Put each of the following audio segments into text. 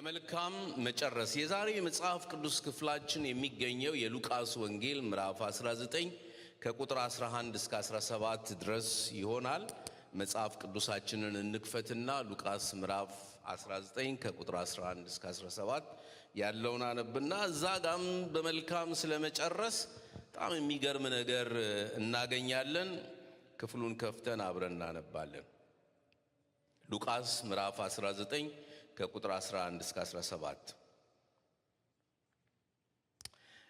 በመልካም መጨረስ የዛሬ የመጽሐፍ ቅዱስ ክፍላችን የሚገኘው የሉቃስ ወንጌል ምዕራፍ 19 ከቁጥር 11 እስከ 17 ድረስ ይሆናል። መጽሐፍ ቅዱሳችንን እንክፈትና ሉቃስ ምዕራፍ 19 ከቁጥር 11 እስከ 17 ያለውን አነብና እዛጋም በመልካም ስለመጨረስ በጣም የሚገርም ነገር እናገኛለን። ክፍሉን ከፍተን አብረን እናነባለን። ሉቃስ ምዕራፍ 19 ከቁጥር 11 እስከ 17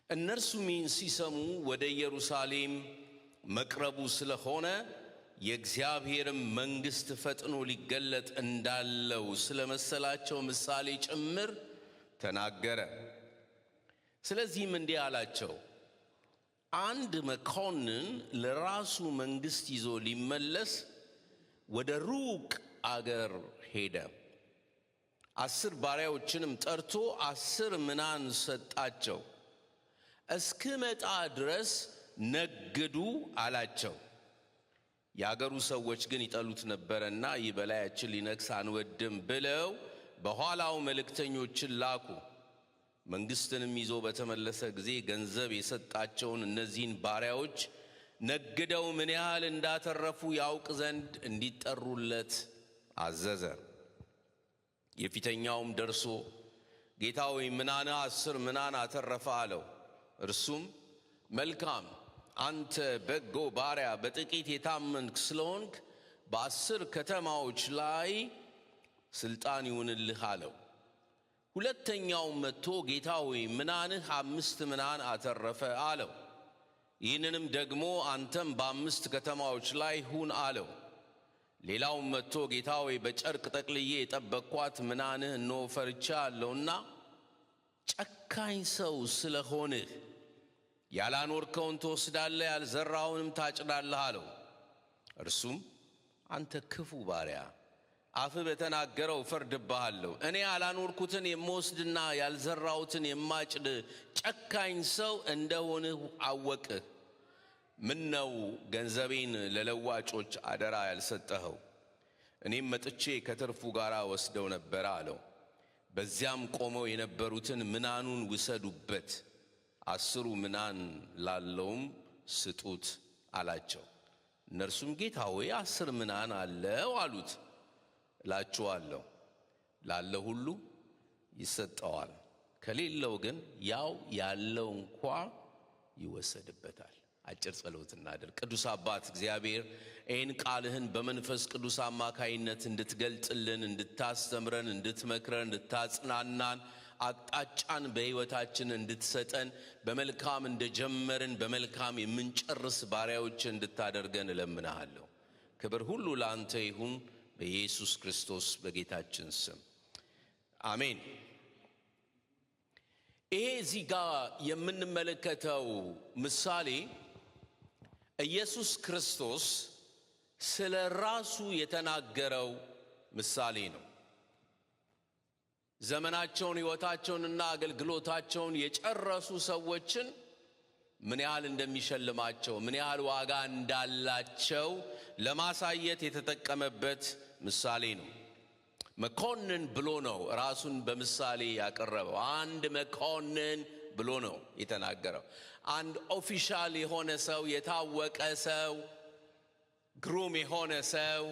እነርሱም ሲሰሙ ወደ ኢየሩሳሌም መቅረቡ ስለሆነ የእግዚአብሔርም መንግሥት ፈጥኖ ሊገለጥ እንዳለው ስለመሰላቸው ምሳሌ ጭምር ተናገረ። ስለዚህም እንዲህ አላቸው፣ አንድ መኮንን ለራሱ መንግሥት ይዞ ሊመለስ ወደ ሩቅ አገር ሄደ። 10 ባሪያዎችንም ጠርቶ 10 ምናን ሰጣቸው። እስክመጣ ድረስ ነግዱ አላቸው። የአገሩ ሰዎች ግን ይጠሉት ነበርና ይህ በላያችን ሊነግሥ አንወድም ብለው በኋላው መልእክተኞችን ላኩ። መንግሥትንም ይዞ በተመለሰ ጊዜ ገንዘብ የሰጣቸውን እነዚህን ባሪያዎች ነግደው ምን ያህል እንዳተረፉ ያውቅ ዘንድ እንዲጠሩለት አዘዘ። የፊተኛውም ደርሶ ጌታ ሆይ ምናንህ 10 ምናን አተረፈ አለው። እርሱም መልካም አንተ በጎ ባሪያ፣ በጥቂት የታመንክ ስለሆንክ በ10 ከተማዎች ላይ ስልጣን ይሁንልህ አለው። ሁለተኛውም መጥቶ ጌታ ሆይ ምናንህ 5 ምናን አተረፈ አለው። ይህንንም ደግሞ አንተም በ5 ከተማዎች ላይ ሁን አለው። ሌላውም መጥቶ ጌታ ሆይ በጨርቅ ጠቅልዬ የጠበቅኳት ምናንህ እነሆ ፈርቻ አለውና ጨካኝ ሰው ስለሆንህ ያላኖርከውን ትወስዳለህ፣ ያልዘራውንም ታጭዳለህ አለው። እርሱም አንተ ክፉ ባሪያ፣ አፍህ በተናገረው እፈርድብሃለሁ። እኔ ያላኖርኩትን የምወስድና ያልዘራሁትን የማጭድ ጨካኝ ሰው እንደሆንህ አወቅህ። ምን ነው ገንዘቤን ለለዋጮች አደራ ያልሰጠኸው? እኔም መጥቼ ከትርፉ ጋር ወስደው ነበር አለው። በዚያም ቆመው የነበሩትን ምናኑን ውሰዱበት፣ 10 ምናን ላለውም ስጡት አላቸው። እነርሱም ጌታ ሆይ 10 ምናን አለው አሉት። እላችኋለሁ ላለ ሁሉ ይሰጠዋል፣ ከሌለው ግን ያው ያለው እንኳ ይወሰድበታል። አጭር ጸሎት እናድርግ። ቅዱስ አባት እግዚአብሔር ይህን ቃልህን በመንፈስ ቅዱስ አማካይነት እንድትገልጥልን፣ እንድታስተምረን፣ እንድትመክረን፣ እንድታጽናናን፣ አቅጣጫን በሕይወታችን እንድትሰጠን፣ በመልካም እንደጀመርን በመልካም የምንጨርስ ባሪያዎች እንድታደርገን እለምንሃለሁ። ክብር ሁሉ ለአንተ ይሁን፣ በኢየሱስ ክርስቶስ በጌታችን ስም አሜን። ይሄ እዚህ ጋር የምንመለከተው ምሳሌ ኢየሱስ ክርስቶስ ስለ ራሱ የተናገረው ምሳሌ ነው። ዘመናቸውን፣ ሕይወታቸውንና አገልግሎታቸውን የጨረሱ ሰዎችን ምን ያህል እንደሚሸልማቸው፣ ምን ያህል ዋጋ እንዳላቸው ለማሳየት የተጠቀመበት ምሳሌ ነው። መኮንን ብሎ ነው ራሱን በምሳሌ ያቀረበው። አንድ መኮንን ብሎ ነው የተናገረው። አንድ ኦፊሻል የሆነ ሰው፣ የታወቀ ሰው፣ ግሩም የሆነ ሰው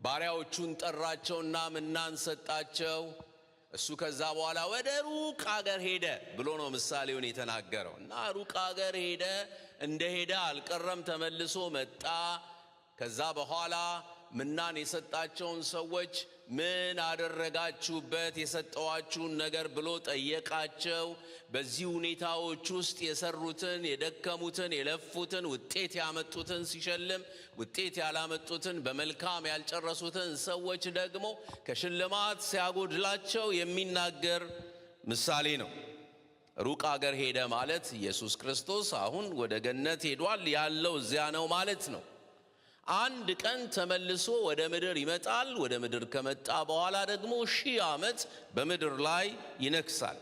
ባሪያዎቹን ጠራቸውና ምናን ሰጣቸው። እሱ ከዛ በኋላ ወደ ሩቅ አገር ሄደ ብሎ ነው ምሳሌውን የተናገረው። እና ሩቅ አገር ሄደ፣ እንደሄደ አልቀረም፣ ተመልሶ መጣ። ከዛ በኋላ ምናን የሰጣቸውን ሰዎች ምን አደረጋችሁበት የሰጠዋችሁን ነገር ብሎ ጠየቃቸው። በዚህ ሁኔታዎች ውስጥ የሰሩትን፣ የደከሙትን፣ የለፉትን፣ ውጤት ያመጡትን ሲሸልም፣ ውጤት ያላመጡትን፣ በመልካም ያልጨረሱትን ሰዎች ደግሞ ከሽልማት ሲያጎድላቸው የሚናገር ምሳሌ ነው። ሩቅ አገር ሄደ ማለት ኢየሱስ ክርስቶስ አሁን ወደ ገነት ሄዷል፣ ያለው እዚያ ነው ማለት ነው። አንድ ቀን ተመልሶ ወደ ምድር ይመጣል። ወደ ምድር ከመጣ በኋላ ደግሞ 1000 ዓመት በምድር ላይ ይነግሣል።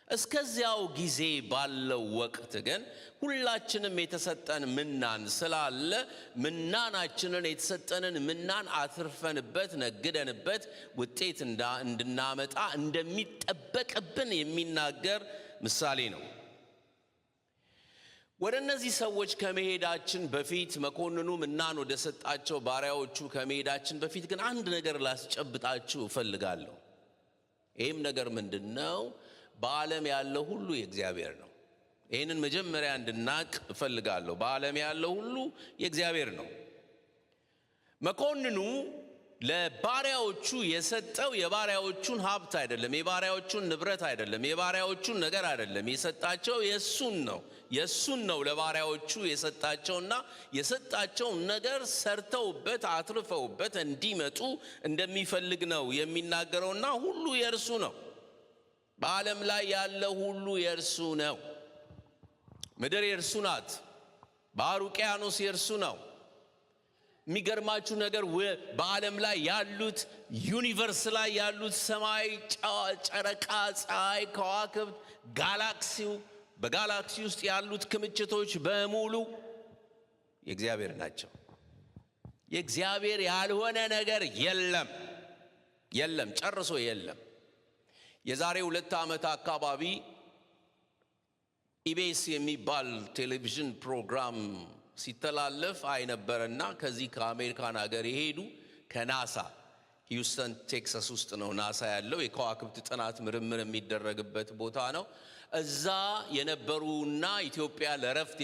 እስከዚያው ጊዜ ባለው ወቅት ግን ሁላችንም የተሰጠን ምናን ስላለ ምናናችንን የተሰጠንን ምናን አትርፈንበት ነግደንበት ውጤት እንድናመጣ እንደሚጠበቅብን የሚናገር ምሳሌ ነው። ወደ እነዚህ ሰዎች ከመሄዳችን በፊት መኮንኑ ምናን ወደ ሰጣቸው ባሪያዎቹ ከመሄዳችን በፊት ግን አንድ ነገር ላስጨብጣችሁ እፈልጋለሁ። ይህም ነገር ምንድነው? በዓለም ያለው ሁሉ የእግዚአብሔር ነው። ይህንን መጀመሪያ እንድናቅ እፈልጋለሁ። በዓለም ያለው ሁሉ የእግዚአብሔር ነው። መኮንኑ ለባሪያዎቹ የሰጠው የባሪያዎቹን ሀብት አይደለም፣ የባሪያዎቹን ንብረት አይደለም፣ የባሪያዎቹን ነገር አይደለም። የሰጣቸው የሱን ነው ለባሪያዎቹ የሰጣቸውና የሰጣቸውን ነገር ሰርተውበት አትርፈውበት እንዲመጡ እንደሚፈልግ ነው የሚናገረውና ሁሉ የእርሱ ነው። በዓለም ላይ ያለ ሁሉ የእርሱ ነው። ምድር የእርሱ ናት። ባህር ውቅያኖስ የእርሱ ነው። የሚገርማችሁ ነገር በዓለም ላይ ያሉት ዩኒቨርስ ላይ ያሉት ሰማይ፣ ጨረቃ፣ ፀሐይ፣ ከዋክብት፣ በጋላክሲ ውስጥ ያሉት ክምችቶች በሙሉ የእግዚአብሔር ናቸው። የእግዚአብሔር ያልሆነ ነገር የለም፣ ጨርሶ የለም። የዛሬ 2 ዓመት አካባቢ ኢቢኤስ የሚባል ቴሌቪዥን ፕሮግራም ሲተላለፍ አይነበርና ከዚህ ከአሜሪካን ሀገር የሄዱ ከናሳ ሂውስተን ቴክሳስ ውስጥ ነው ናሳ ያለው፣ የከዋክብት ጥናት ምርምር የሚደረግበት ቦታ ነው። እዛ የነበሩና ኢትዮጵያ ለረፍት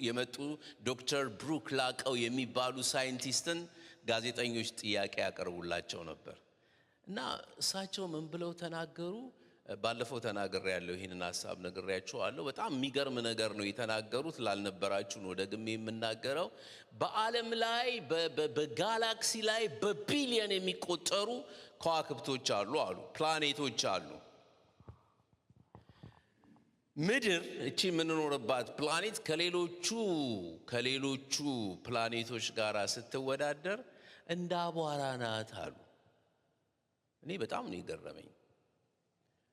የመጡ ዶክተር ብሩክ ላቀው የሚባሉ ሳይንቲስትን ጋዜጠኞች ጥያቄ ያቀርቡላቸው ነበር እና እሳቸው ምን ብለው ተናገሩ? ባለፈው ተናግሬያለሁ፣ ይሄንን ሐሳብ ነግሬያችኋለሁ። በጣም የሚገርም ነገር ነው የተናገሩት። ላልነበራችሁ ነው ደግሜ የምናገረው። በዓለም ላይ በጋላክሲ ላይ በቢሊየን የሚቆጠሩ ከዋክብቶች አሉ፣ ፕላኔቶች አሉ። ምድር እቺ የምንኖርባት ፕላኔት ከሌሎቹ ፕላኔቶች ጋር ስትወዳደር እንደ አቧራ ናት አሉ። እኔ በጣም ነው የገረመኝ።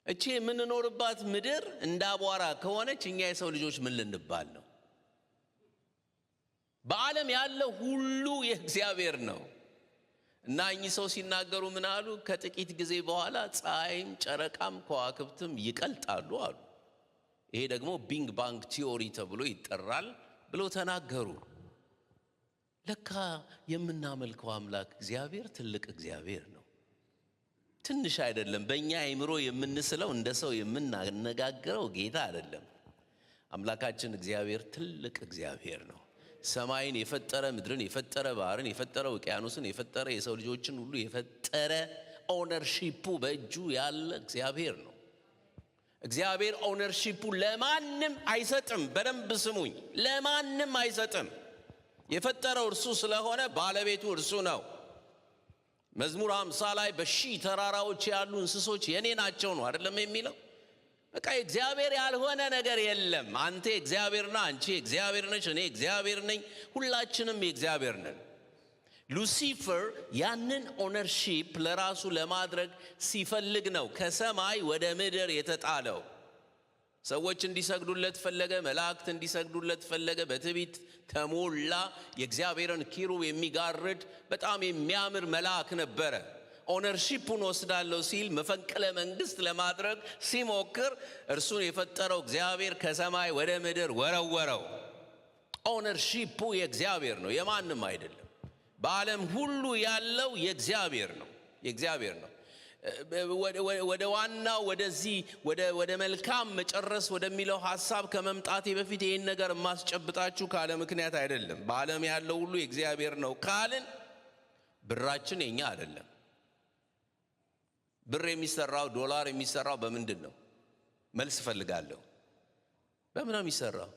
እቺ የምንኖርባት ምድር እንደ አቧራ ከሆነች እኛ የሰው ልጆች ምን ልንባል ነው? በዓለም ያለው ሁሉ የእግዚአብሔር ነው። እና እኚህ ሰው ሲናገሩ ምን አሉ? ከጥቂት ጊዜ በኋላ ፀሐይም ጨረቃም ከዋክብትም ይቀልጣሉ አሉ። ይሄ ደግሞ ቢግ ባንግ ቲዮሪ ተብሎ ይጠራል ብለው ተናገሩ። ለካ የምናመልከው አምላክ እግዚአብሔር ትልቅ እግዚአብሔር ነው። ትንሽ አይደለም። በእኛ አእምሮ የምንስለው እንደ ሰው የምናነጋግረው ጌታ አይደለም። አምላካችን እግዚአብሔር ትልቅ እግዚአብሔር ነው። ሰማይን የፈጠረ፣ ምድርን የፈጠረ፣ ባህርን የፈጠረ፣ ውቅያኖስን የፈጠረ፣ የሰው ልጆችን ሁሉ የፈጠረ፣ ኦነርሺፑ በእጁ ያለ እግዚአብሔር ነው። እግዚአብሔር ኦነርሺፑ ለማንም አይሰጥም። በደንብ ስሙኝ፣ ለማንም አይሰጥም። የፈጠረው እርሱ ስለሆነ ባለቤቱ እርሱ ነው። መዝሙር 50 ላይ በሺህ ተራራዎች ያሉ እንስሶች የኔ ናቸው ነው አይደለም የሚለው? በቃ እግዚአብሔር ያልሆነ ነገር የለም። አንተ እግዚአብሔር ነህ፣ አንቺ እግዚአብሔር ነሽ፣ እኔ እግዚአብሔር ነኝ። ሁላችንም የእግዚአብሔር ነን። ሉሲፈር ያንን ኦነርሺፕ ለራሱ ለማድረግ ሲፈልግ ነው ከሰማይ ወደ ምድር የተጣለው። ሰዎች እንዲሰግዱለት ፈለገ፣ መላእክት እንዲሰግዱለት ፈለገ። በትዕቢት ተሞላ። የእግዚአብሔርን ኪሩብ የሚጋርድ በጣም የሚያምር መልአክ ነበረ። ኦነርሺፑን ወስዳለሁ ሲል መፈንቅለ መንግስት ለማድረግ ሲሞክር እርሱን የፈጠረው እግዚአብሔር ከሰማይ ወደ ምድር ወረወረው። ኦነርሺፑ የእግዚአብሔር ነው፣ የማንም አይደለም። በዓለም ሁሉ ያለው የእግዚአብሔር ነው። ወደ ዋናው ወደ መልካም መጨረስ ወደሚለው ሐሳብ ከመምጣቴ በፊት ይህን ነገር ማስጨብጣችሁ ካለ ምክንያት አይደለም። በዓለም ያለው ሁሉ የእግዚአብሔር ነው ካልን ብራችን የኛ አይደለም። ብር የሚሰራው ዶላር የሚሰራው በምንድን ነው? መልስ ፈልጋለሁ። በምን ነው የሚሰራው?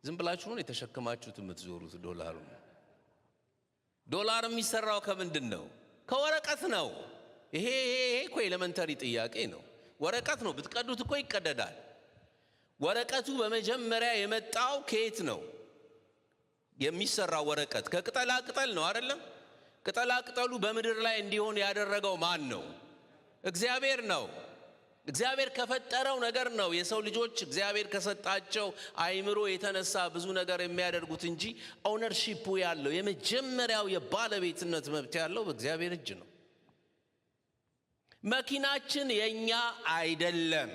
ዝም ብላችሁ ነው የተሸከማችሁት የምትዞሩት ዶላሩ? ዶላር የሚሰራው ከምንድን ነው? ከወረቀት ነው። ይሄ እኮ ኤሌመንተሪ ጥያቄ ነው። ወረቀት ነው፣ ብትቀዱት እኮ ይቀደዳል። ወረቀቱ በመጀመሪያ የመጣው ከየት ነው የሚሰራው? ወረቀት ከቅጠላ ቅጠል ነው አይደለም? ቅጠላ ቅጠሉ በምድር ላይ እንዲሆን ያደረገው ማን ነው? እግዚአብሔር ነው። እግዚአብሔር ከፈጠረው ነገር ነው የሰው ልጆች እግዚአብሔር ከሰጣቸው አይምሮ የተነሳ ብዙ ነገር የሚያደርጉት እንጂ ኦነርሺፑ ያለው የመጀመሪያው የባለቤትነት መብት ያለው በእግዚአብሔር እጅ ነው። መኪናችን የኛ አይደለም።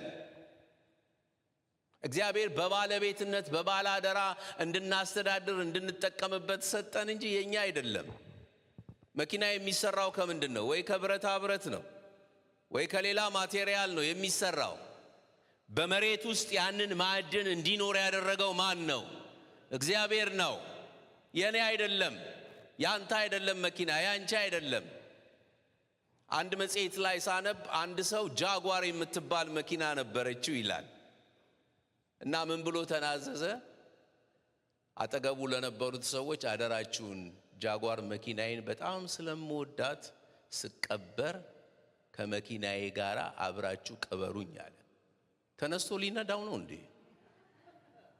እግዚአብሔር በባለቤትነት በባላደራ እንድናስተዳድር እንድንጠቀምበት ሰጠን እንጂ የኛ አይደለም። መኪና የሚሰራው ከምንድን ነው? ወይ ከብረታ ብረት ነው ወይ ከሌላ ማቴሪያል ነው የሚሰራው። በመሬት ውስጥ ያንን ማዕድን እንዲኖር ያደረገው ማን ነው? እግዚአብሔር ነው። የኔ አይደለም፣ ያንተ አይደለም፣ መኪና ያንቺ አይደለም። አንድ መጽሔት ላይ ሳነብ አንድ ሰው ጃጓር የምትባል መኪና ነበረችው ይላል እና ምን ብሎ ተናዘዘ? አጠገቡ ለነበሩት ሰዎች አደራችሁን ጃጓር መኪናዬን በጣም ስለምወዳት ስቀበር ከመኪናዬ ጋር አብራችሁ ቀበሩኝ አለ። ተነስቶ ሊነዳው ነው እንዴ?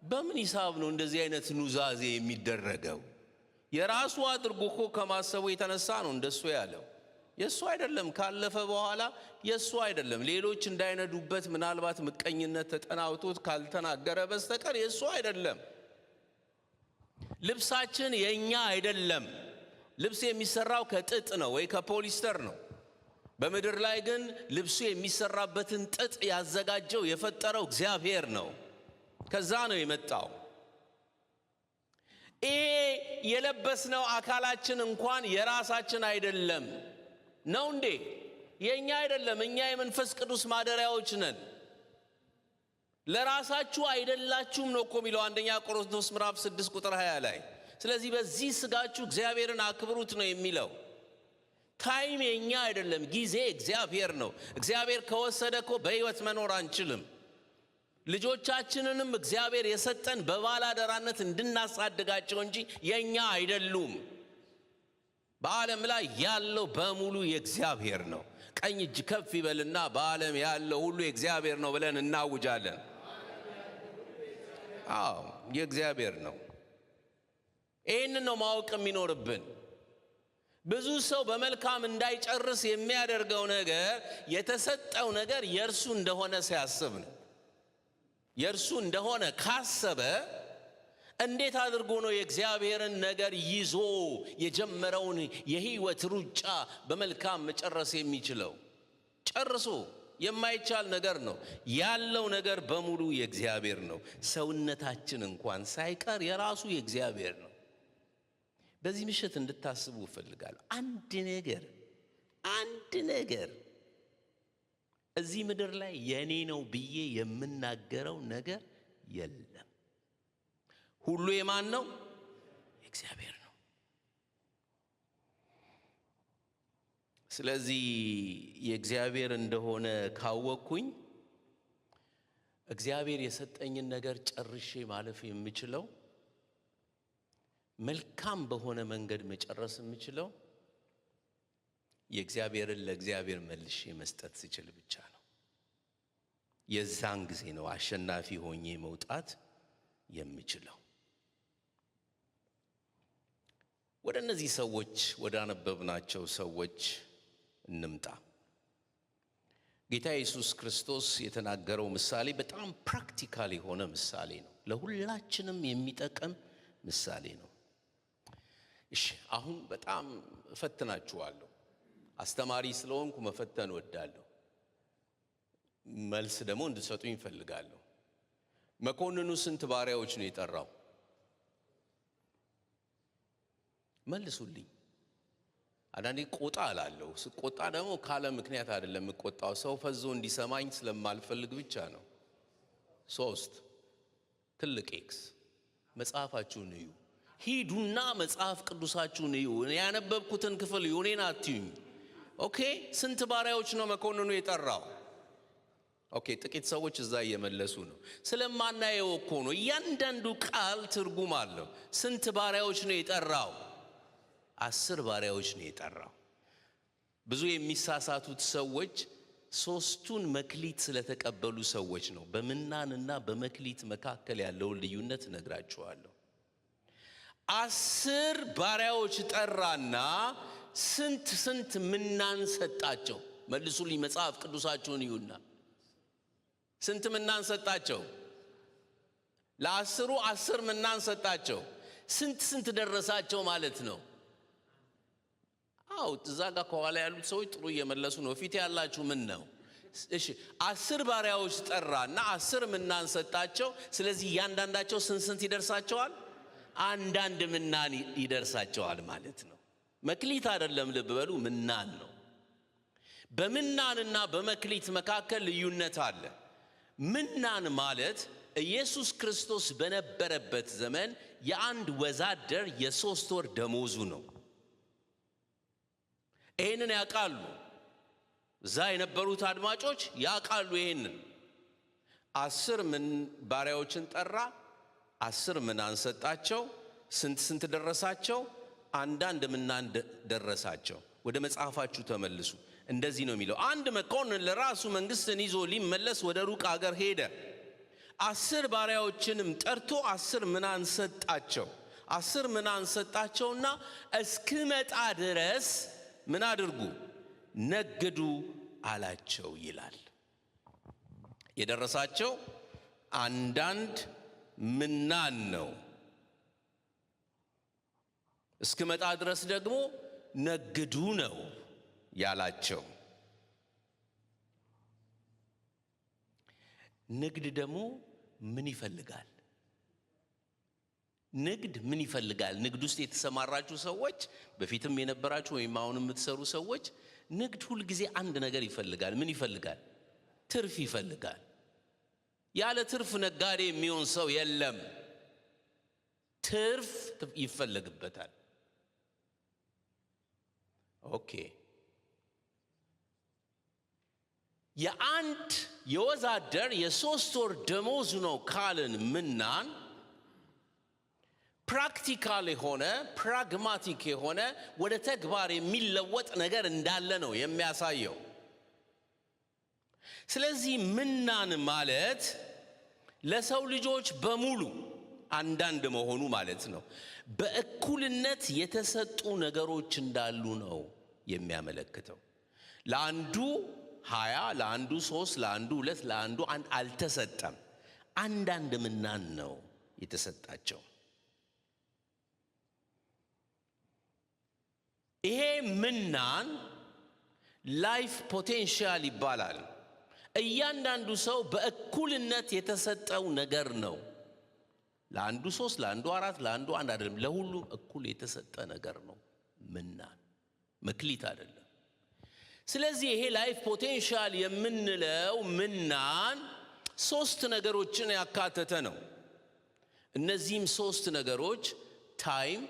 በምን ሂሳብ ነው እንደዚህ አይነት ኑዛዜ የሚደረገው? የራሱ አድርጎ እኮ ከማሰቡ የተነሳ ነው እንደሱ ያለው። የሱ አይደለም። ካለፈ በኋላ የሱ አይደለም። ሌሎች እንዳይነዱበት ምናልባት ምቀኝነት ተጠናውቶት ካልተናገረ በስተቀር የሱ አይደለም። ልብሳችን የኛ አይደለም። ልብስ የሚሰራው ከጥጥ ነው ወይ ከፖሊስተር ነው። በምድር ላይ ግን ልብሱ የሚሰራበትን ጥጥ ያዘጋጀው የፈጠረው እግዚአብሔር ነው። ከዛ ነው የመጣው። ይሄ የለበስነው አካላችን እንኳን የራሳችን አይደለም ነው እንዴ? የኛ አይደለም። እኛ የመንፈስ ቅዱስ ማደሪያዎች ነን። ለራሳችሁ አይደላችሁም ነው እኮ የሚለው አንደኛ ቆሮንቶስ ምዕራፍ 6 ቁጥር 20 ላይ። ስለዚህ በዚህ ስጋችሁ እግዚአብሔርን አክብሩት ነው የሚለው። ታይም የኛ አይደለም፣ ጊዜ እግዚአብሔር ነው። እግዚአብሔር ከወሰደ እኮ በሕይወት መኖር አንችልም። ልጆቻችንንም እግዚአብሔር የሰጠን በባላደራነት እንድናሳድጋቸው እንጂ የኛ አይደሉም። በዓለም ላይ ያለው በሙሉ የእግዚአብሔር ነው። ቀኝ እጅ ከፍ ይበልና በዓለም ያለው ሁሉ የእግዚአብሔር ነው ብለን እናውጃለን። አዎ የእግዚአብሔር ነው። ይህንን ነው ማወቅ የሚኖርብን። ብዙ ሰው በመልካም እንዳይጨርስ የሚያደርገው ነገር የተሰጠው ነገር የእርሱ እንደሆነ ሲያስብ ነው። የእርሱ እንደሆነ ካሰበ እንዴት አድርጎ ነው የእግዚአብሔርን ነገር ይዞ የጀመረውን የህይወት ሩጫ በመልካም መጨረስ የሚችለው? ጨርሶ የማይቻል ነገር ነው። ያለው ነገር በሙሉ የእግዚአብሔር ነው። ሰውነታችን እንኳን ሳይቀር የራሱ የእግዚአብሔር ነው። በዚህ ምሽት እንድታስቡ እፈልጋለሁ። አንድ ነገር እዚህ ምድር ላይ የኔ ነው ብዬ የምናገረው ነገር የለም። ሁሉ የማን ነው? እግዚአብሔር ነው። ስለዚህ የእግዚአብሔር እንደሆነ ካወቅኩኝ እግዚአብሔር የሰጠኝን ነገር ጨርሼ ማለፍ የምችለው መልካም በሆነ መንገድ መጨረስ የምችለው የእግዚአብሔርን ለእግዚአብሔር መልሼ መስጠት ስችል ብቻ ነው። የዛን ጊዜ ነው አሸናፊ ሆኜ መውጣት የምችለው። ወደ እነዚህ ሰዎች ወደ አነበብናቸው ሰዎች እንምጣ። ጌታ ኢየሱስ ክርስቶስ የተናገረው ምሳሌ በጣም ፕራክቲካል የሆነ ምሳሌ ነው። ለሁላችንም የሚጠቅም ምሳሌ ነው። እሺ አሁን በጣም እፈትናችኋለሁ። አስተማሪ ስለሆንኩ መፈተን እወዳለሁ። መልስ ደግሞ እንድትሰጡኝ እፈልጋለሁ። መኮንኑ ስንት ባሪያዎች ነው የጠራው? መልሱልኝ። አንዳንዴ ቆጣ እላለሁ። ስቆጣ ደግሞ ካለ ምክንያት አይደለም የምቆጣው። ሰው ፈዞ እንዲሰማኝ ስለማልፈልግ ብቻ ነው። 3 ትልቅ ኤክስ። መጽሐፋችሁን እዩ። ሂዱና መጽሐፍ ቅዱሳችሁን እዩ። ያነበብኩትን ክፍል እኔን አትዩኝ። ኦኬ። ስንት ባሪያዎች ነው መኮንኑ የጠራው? ኦኬ። ጥቂት ሰዎች እዛ እየመለሱ ነው። ስለማናየው እኮ ነው። እያንዳንዱ ቃል ትርጉም አለው። ስንት ባሪያዎች ነው የጠራው? 10 ባሪያዎች ነው የጠራው። ብዙ የሚሳሳቱት ሰዎች 3ቱን መክሊት ስለተቀበሉ ሰዎች ነው። በምናንና በመክሊት መካከል ያለውን ልዩነት እነግራችኋለሁ። 10 ባሪያዎች ጠራና ስንት ምናን ሰጣቸው? መልሱልኝ። መጽሐፍ ቅዱሳችሁን ይዩና ስንት ምናን ሰጣቸው? ለ10 10 ምናን ሰጣቸው። ስንት ደረሳቸው ማለት ነው? አው እዛ ጋር ከኋላ ያሉት ሰዎች ጥሩ እየመለሱ ነው። ፊት ያላችሁ ምን ነው? እሺ 10 ባሪያዎች ጠራና 10 ምናን ሰጣቸው። ስለዚህ እያንዳንዳቸው ስንት ይደርሳቸዋል? አንዳንድ ምናን ይደርሳቸዋል ማለት ነው። መክሊት አይደለም፣ ልብ በሉ፣ ምናን ነው። በምናንና በመክሊት መካከል ልዩነት አለ። ምናን ማለት ኢየሱስ ክርስቶስ በነበረበት ዘመን የአንድ ወዛደር የ3 ወር ደሞዙ ነው። ይሄንን ያውቃሉ። እዛ የነበሩት አድማጮች ያውቃሉ ይሄንን። 10 ባሪያዎችን ጠራ፣ 10 ምናን ሰጣቸው። ስንት ደረሳቸው? አንዳንድ ምናን ደረሳቸው። ወደ መጽሐፋችሁ ተመልሱ። እንደዚህ ነው የሚለው። አንድ መኮንን ለራሱ መንግስትን ይዞ ሊመለስ ወደ ሩቅ አገር ሄደ። 10 ባሪያዎችንም ጠርቶ 10 ምናን ሰጣቸው። 10 ምናን ሰጣቸውና እስክመጣ ድረስ ምን አድርጉ? ነግዱ አላቸው ይላል። የደረሳቸው አንዳንድ ምናን ነው። እስክመጣ ድረስ ደግሞ ነግዱ ነው ያላቸው። ንግድ ደግሞ ምን ይፈልጋል? ንግድ ምን ይፈልጋል? ንግድ ውስጥ የተሰማራችሁ ሰዎች፣ በፊትም የነበራችሁ ወይም አሁን የምትሰሩ ሰዎች፣ ንግድ ሁሉ ጊዜ አንድ ነገር ይፈልጋል። ምን ይፈልጋል? ትርፍ ይፈልጋል። ያለ ትርፍ ነጋዴ የሚሆን ሰው የለም። ትርፍ ይፈልግበታል። ኦኬ። የአንድ የወዛደር የ3 ወር ደሞዝ ነው ካልን ምናን ፕራክቲካል የሆነ ፕራግማቲክ የሆነ ወደ ተግባር የሚለወጥ ነገር እንዳለ ነው የሚያሳየው። ስለዚህ ምናን ማለት ለሰው ልጆች በሙሉ አንዳንድ መሆኑ ማለት ነው። በእኩልነት የተሰጡ ነገሮች እንዳሉ ነው የሚያመለክተው። ለአንዱ 20፣ ለአንዱ 3፣ ለአንዱ 2፣ ለአንዱ 1 አልተሰጠም። አንዳንድ ምናን ነው የተሰጣቸው። ይሄ ምናን ላይፍ ፖቴንሻል ይባላል። እያንዳንዱ ሰው በእኩልነት የተሰጠው ነገር ነው። ለአንዱ 3፣ ለአንዱ 4፣ ለአንዱ 1 አይደለም። ለሁሉም እኩል የተሰጠ ነገር ነው ምናን፣ መክሊት አይደለም። ስለዚህ ይሄ ላይፍ ፖቴንሻል የምንለው ምናን 3 ነገሮችን ያካተተ ነው። እነዚህም 3 ነገሮች ታይም፣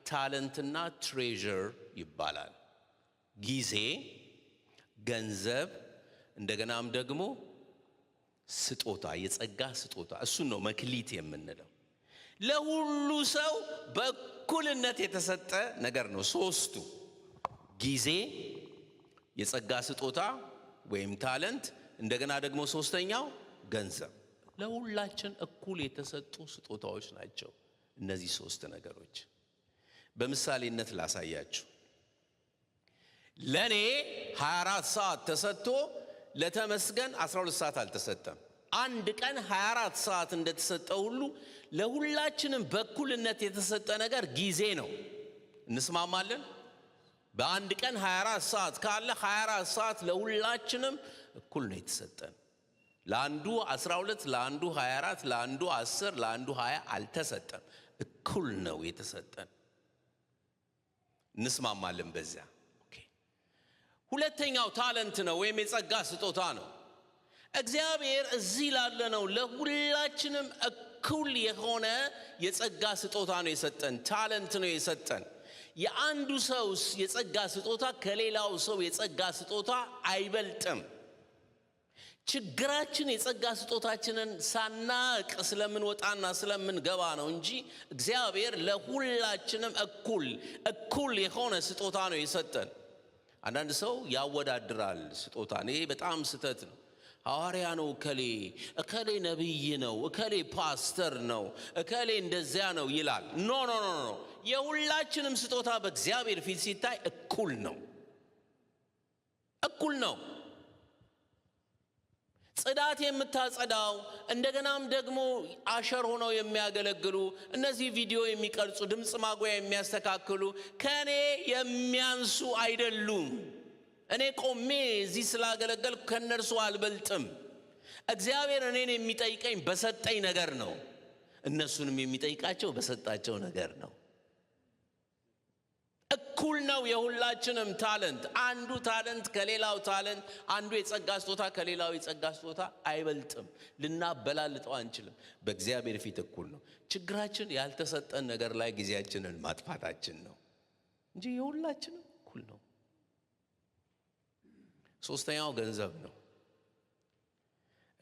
ታለንትና ትሬዠር ይባላል። ጊዜ፣ ገንዘብ፣ እንደገናም ደግሞ ስጦታ፣ የጸጋ ስጦታ። እሱን ነው መክሊት የምንለው። ለሁሉ ሰው በእኩልነት የተሰጠ ነገር ነው። 3ቱ ጊዜ፣ የጸጋ ስጦታ ወይም ታለንት፣ እንደገና ደግሞ 3ኛው ገንዘብ። ለሁላችን እኩል የተሰጡ ስጦታዎች ናቸው እነዚህ 3 ነገሮች። በምሳሌነት ላሳያችሁ። ለኔ 24 ሰዓት ተሰጥቶ ለተመስገን 12 ሰዓት አልተሰጠም። አንድ ቀን 24 ሰዓት እንደተሰጠው ሁሉ ለሁላችንም በእኩልነት የተሰጠ ነገር ጊዜ ነው። እንስማማለን? በአንድ ቀን 24 ሰዓት ካለ 24 ሰዓት ለሁላችንም እኩል ነው የተሰጠን። ለአንዱ 12፣ ለአንዱ 24፣ ለአንዱ 10፣ ለአንዱ 20 አልተሰጠም። እኩል ነው የተሰጠን። እንስማማለን በዚያ? ኦኬ። ሁለተኛው ታለንት ነው ወይም የጸጋ ስጦታ ነው። እግዚአብሔር እዚህ ላለነው ለሁላችንም እኩል የሆነ የጸጋ ስጦታ ነው የሰጠን። ታለንት ነው የሰጠን። የአንዱ ሰው የጸጋ ስጦታ ከሌላው ሰው የጸጋ ስጦታ አይበልጥም። ችግራችን የጸጋ ስጦታችንን ሳናቅ ስለምንወጣና ስለምንገባ ነው እንጂ እግዚአብሔር ለሁላችንም እኩል የሆነ ስጦታ ነው የሰጠን። አንዳንድ ሰው ያወዳድራል ስጦታን። ይሄ በጣም ስህተት ነው። ሐዋርያ ነው እከሌ ነብይ ነው፣ እከሌ ፓስተር ነው፣ እከሌ እንደዚያ ነው ይላል። ኖ ኖ ኖ ኖ። የሁላችንም ስጦታ በእግዚአብሔር ፊት ሲታይ እኩል ነው። ጽዳት የምታጸዳው እንደገናም ደግሞ አሸር ሆነው የሚያገለግሉ እነዚህ ቪዲዮ የሚቀርጹ ድምጽ ማጉያ የሚያስተካክሉ ከኔ የሚያንሱ አይደሉም። እኔ ቆሜ እዚህ ስላገለገልኩ ከነርሱ አልበልጥም። እግዚአብሔር እኔን የሚጠይቀኝ በሰጠኝ ነገር ነው፣ እነሱንም የሚጠይቃቸው በሰጣቸው ነገር ነው። እኩል ነው የሁላችንም ታለንት። አንዱ ታለንት ከሌላው ታለንት፣ አንዱ የጸጋ ስጦታ ከሌላው የጸጋ ስጦታ አይበልጥም። ልናበላልጠው አንችልም። በእግዚአብሔር ፊት እኩል ነው። ችግራችን ያልተሰጠን ነገር ላይ ጊዜያችንን ማጥፋታችን ነው እንጂ የሁላችንም እኩል ነው። ሶስተኛው ገንዘብ ነው።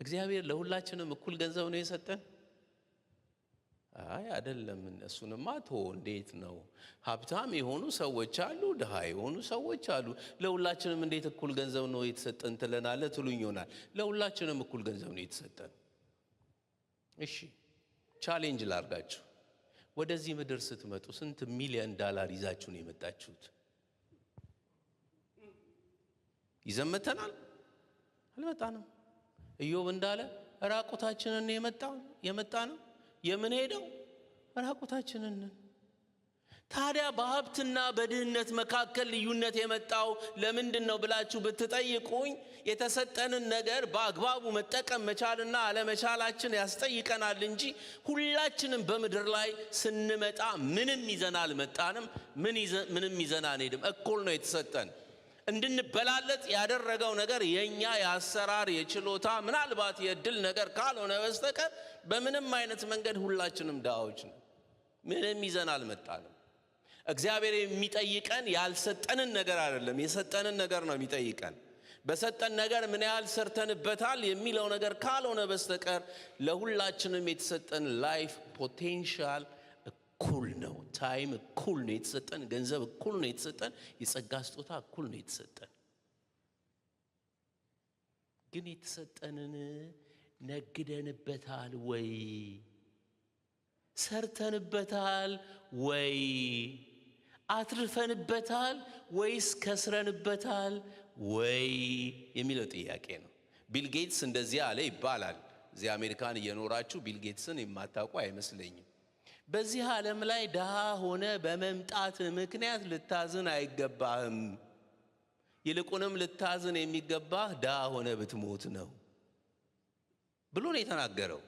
እግዚአብሔር ለሁላችንም እኩል ገንዘብ ነው የሰጠን? አይ አይደለም። እነሱንማ እንዴት ነው? ሀብታም የሆኑ ሰዎች አሉ፣ ድሃ የሆኑ ሰዎች አሉ። ለሁላችንም እንዴት እኩል ገንዘብ ነው የተሰጠን ትለናለህ ትሉኝ ይሆናል። ለሁላችንም እኩል ገንዘብ ነው የተሰጠን። እሺ ቻሌንጅ ላርጋችሁ። ወደዚህ ምድር ስትመጡ ስንት ሚሊዮን ዶላር ይዛችሁ ነው የመጣችሁት? ይዘመተናል? አልመጣንም። ኢዮብ እንዳለ ራቁታችንን የመጣ ነው የምንሄደው ራቁታችንን። ታዲያ በሀብትና በድህነት መካከል ልዩነት የመጣው ለምንድን ነው ብላችሁ ብትጠይቁኝ የተሰጠንን ነገር በአግባቡ መጠቀም መቻልና አለመቻላችን ያስጠይቀናል እንጂ ሁላችንም በምድር ላይ ስንመጣ ምንም ይዘን አልመጣንም፣ ምንም ይዘን አንሄድም። እኩል ነው የተሰጠን። እንድንበላለጥ ያደረገው ነገር የኛ የአሰራር የችሎታ ምናልባት የእድል ነገር ካልሆነ በስተቀር በምንም አይነት መንገድ ሁላችንም ዳዎች ነን። ምንም ይዘን አልመጣንም። እግዚአብሔር የሚጠይቀን ያልሰጠንን ነገር አይደለም፣ የሰጠንን ነገር ነው የሚጠይቀን። በሰጠን ነገር ምን ያህል ሰርተንበታል የሚለው ነገር ካልሆነ በስተቀር ለሁላችንም የተሰጠን ላይፍ ፖቴንሻል እኩል ነው። ታይም እኩል ነው የተሰጠን። ገንዘብ እኩል ነው የተሰጠን። የጸጋ ስጦታ እኩል ነው የተሰጠን። ግን የተሰጠንን ነግደንበታል ወይ? ሰርተንበታል ወይ? አትርፈንበታል ወይስ ከስረንበታል ወይ የሚለው ጥያቄ ነው። ቢል ጌትስ እንደዚህ አለ ይባላል። እዚህ አሜሪካን እየኖራችሁ ቢል ጌትስን የማታውቁ አይመስለኝም። በዚህ ዓለም ላይ ድሃ ሆነ በመምጣት ምክንያት ልታዝን አይገባህም። ይልቁንም ልታዝን የሚገባህ ድሃ ሆነ ብትሞት ነው ብሎ ነው የተናገረው።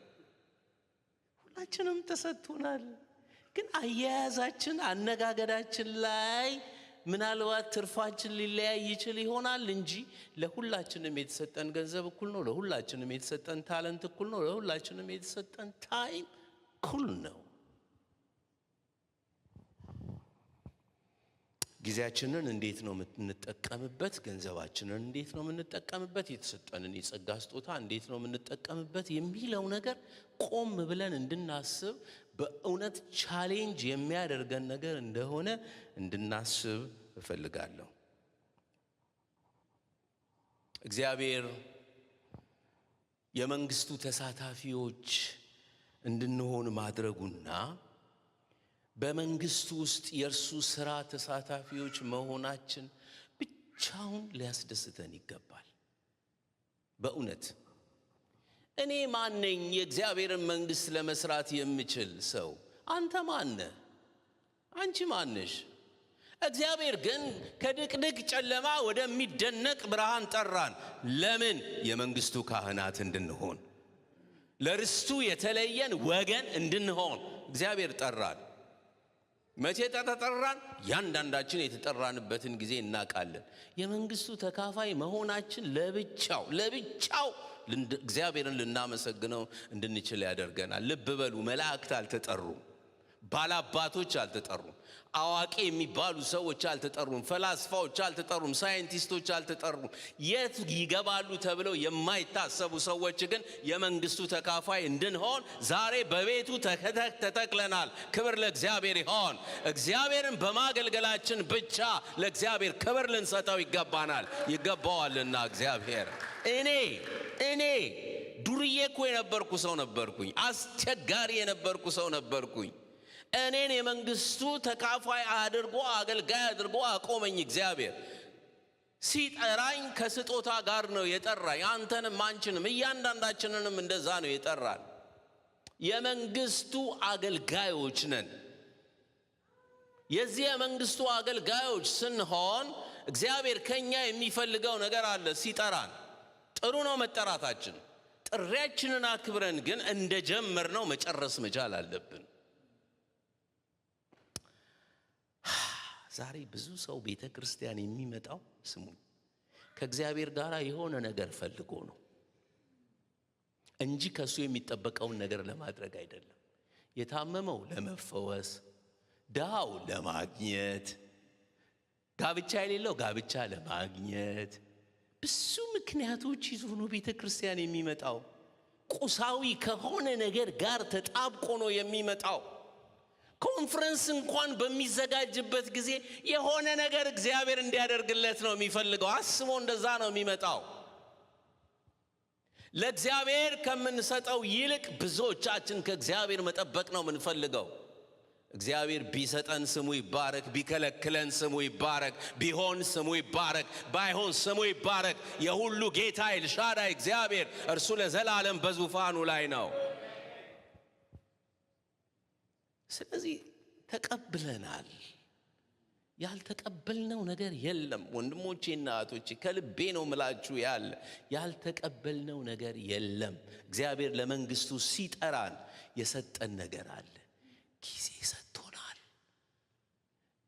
ሁላችንም ተሰጥቶናል። ግን አያያዛችን፣ አነጋገዳችን ላይ ምናልባት ትርፋችን ሊለያይ ይችል ይሆናል እንጂ ለሁላችንም የተሰጠን ገንዘብ እኩል ነው። ለሁላችንም የተሰጠን ታለንት እኩል ነው። ለሁላችንም የተሰጠን ታይም እኩል ነው። ጊዜያችንን እንዴት ነው የምንጠቀምበት? ገንዘባችንን እንዴት ነው የምንጠቀምበት? የተሰጠንን የጸጋ ስጦታ እንዴት ነው የምንጠቀምበት የሚለው ነገር ቆም ብለን እንድናስብ በእውነት ቻሌንጅ የሚያደርገን ነገር እንደሆነ እንድናስብ እፈልጋለሁ። እግዚአብሔር የመንግስቱ ተሳታፊዎች እንድንሆን ማድረጉና በመንግስቱ ውስጥ የእርሱ ሥራ ተሳታፊዎች መሆናችን ብቻውን ሊያስደስተን ይገባል። በእውነት እኔ ማነኝ የእግዚአብሔርን መንግስት ለመስራት የምችል ሰው? አንተ ማነህ? አንቺ ማነሽ? እግዚአብሔር ግን ከድቅድቅ ጨለማ ወደሚደነቅ ብርሃን ጠራን። ለምን? የመንግስቱ ካህናት እንድንሆን፣ ለርስቱ የተለየን ወገን እንድንሆን እግዚአብሔር ጠራን። መቼ ተጠራን? ያንዳንዳችን የተጠራንበትን ጊዜ እናውቃለን። የመንግስቱ ተካፋይ መሆናችን ለብቻው እግዚአብሔርን ልናመሰግነው እንድንችል ያደርገናል። ልብ በሉ፣ መላእክት አልተጠሩም፣ ባላባቶች አልተጠሩም፣ አዋቂ የሚባሉ ሰዎች አልተጠሩም፣ ፈላስፋዎች አልተጠሩም፣ ሳይንቲስቶች አልተጠሩም። የት ይገባሉ ተብለው የማይታሰቡ ሰዎች ግን የመንግስቱ ተካፋይ እንድንሆን ዛሬ በቤቱ ተተክለናል። ክብር ለእግዚአብሔር ይሆን። እግዚአብሔርን በማገልገላችን ብቻ ለእግዚአብሔር ክብር ልንሰጠው ይገባዋልና እግዚአብሔር እኔ ዱርዬ እኮ የነበርኩ ሰው ነበርኩኝ። አስቸጋሪ የነበርኩ ሰው ነበርኩኝ። እኔን የመንግስቱ ተካፋይ አድርጎ አገልጋይ አድርጎ አቆመኝ እግዚአብሔር። ሲጠራኝ ከስጦታ ጋር ነው የጠራኝ። አንተንም አንቺንም እያንዳንዳችንንም እንደዛ ነው የጠራን። የመንግስቱ አገልጋዮች ነን። የዚህ የመንግስቱ አገልጋዮች ስንሆን እግዚአብሔር ከኛ የሚፈልገው ነገር አለ ሲጠራን። ጥሩ ነው መጠራታችን። ጥሪያችንን አክብረን ግን እንደጀመርነው መጨረስ መቻል አለብን። ዛሬ ብዙ ሰው ቤተ ክርስቲያን የሚመጣው ስሙኝ ከእግዚአብሔር ጋር የሆነ ነገር ፈልጎ ነው እንጂ ከሱ የሚጠበቀውን ነገር ለማድረግ አይደለም። የታመመው ለመፈወስ፣ ድሃው ለማግኘት፣ ጋብቻ የሌለው ጋብቻ ለማግኘት ብዙ ምክንያቶች ይዞ ነው ቤተ ክርስቲያን የሚመጣው። ቁሳዊ ከሆነ ነገር ጋር ተጣብቆ ነው የሚመጣው። ኮንፈረንስ እንኳን በሚዘጋጅበት ጊዜ የሆነ ነገር እግዚአብሔር እንዲያደርግለት ነው የሚፈልገው። አስቦ እንደዛ ነው የሚመጣው። ለእግዚአብሔር ከምንሰጠው ይልቅ ብዙዎቻችን ከእግዚአብሔር መጠበቅ ነው የምንፈልገው። እግዚአብሔር ቢሰጠን ስሙ ይባረክ፣ ቢከለክለን ስሙ ይባረክ፣ ቢሆን ስሙ ይባረክ፣ ባይሆን ስሙ ይባረክ። የሁሉ ጌታ ኤልሻዳይ እግዚአብሔር እርሱ ለዘላለም በዙፋኑ ላይ ነው። ስለዚህ ተቀብለናል። ያልተቀበልነው ነገር የለም። ወንድሞቼና እህቶቼ ከልቤ ነው ምላችሁ ያልተቀበልነው ነገር የለም። እግዚአብሔር ለመንግስቱ ሲጠራን የሰጠን ነገር አለ። ጊዜ ሰጥቶናል፣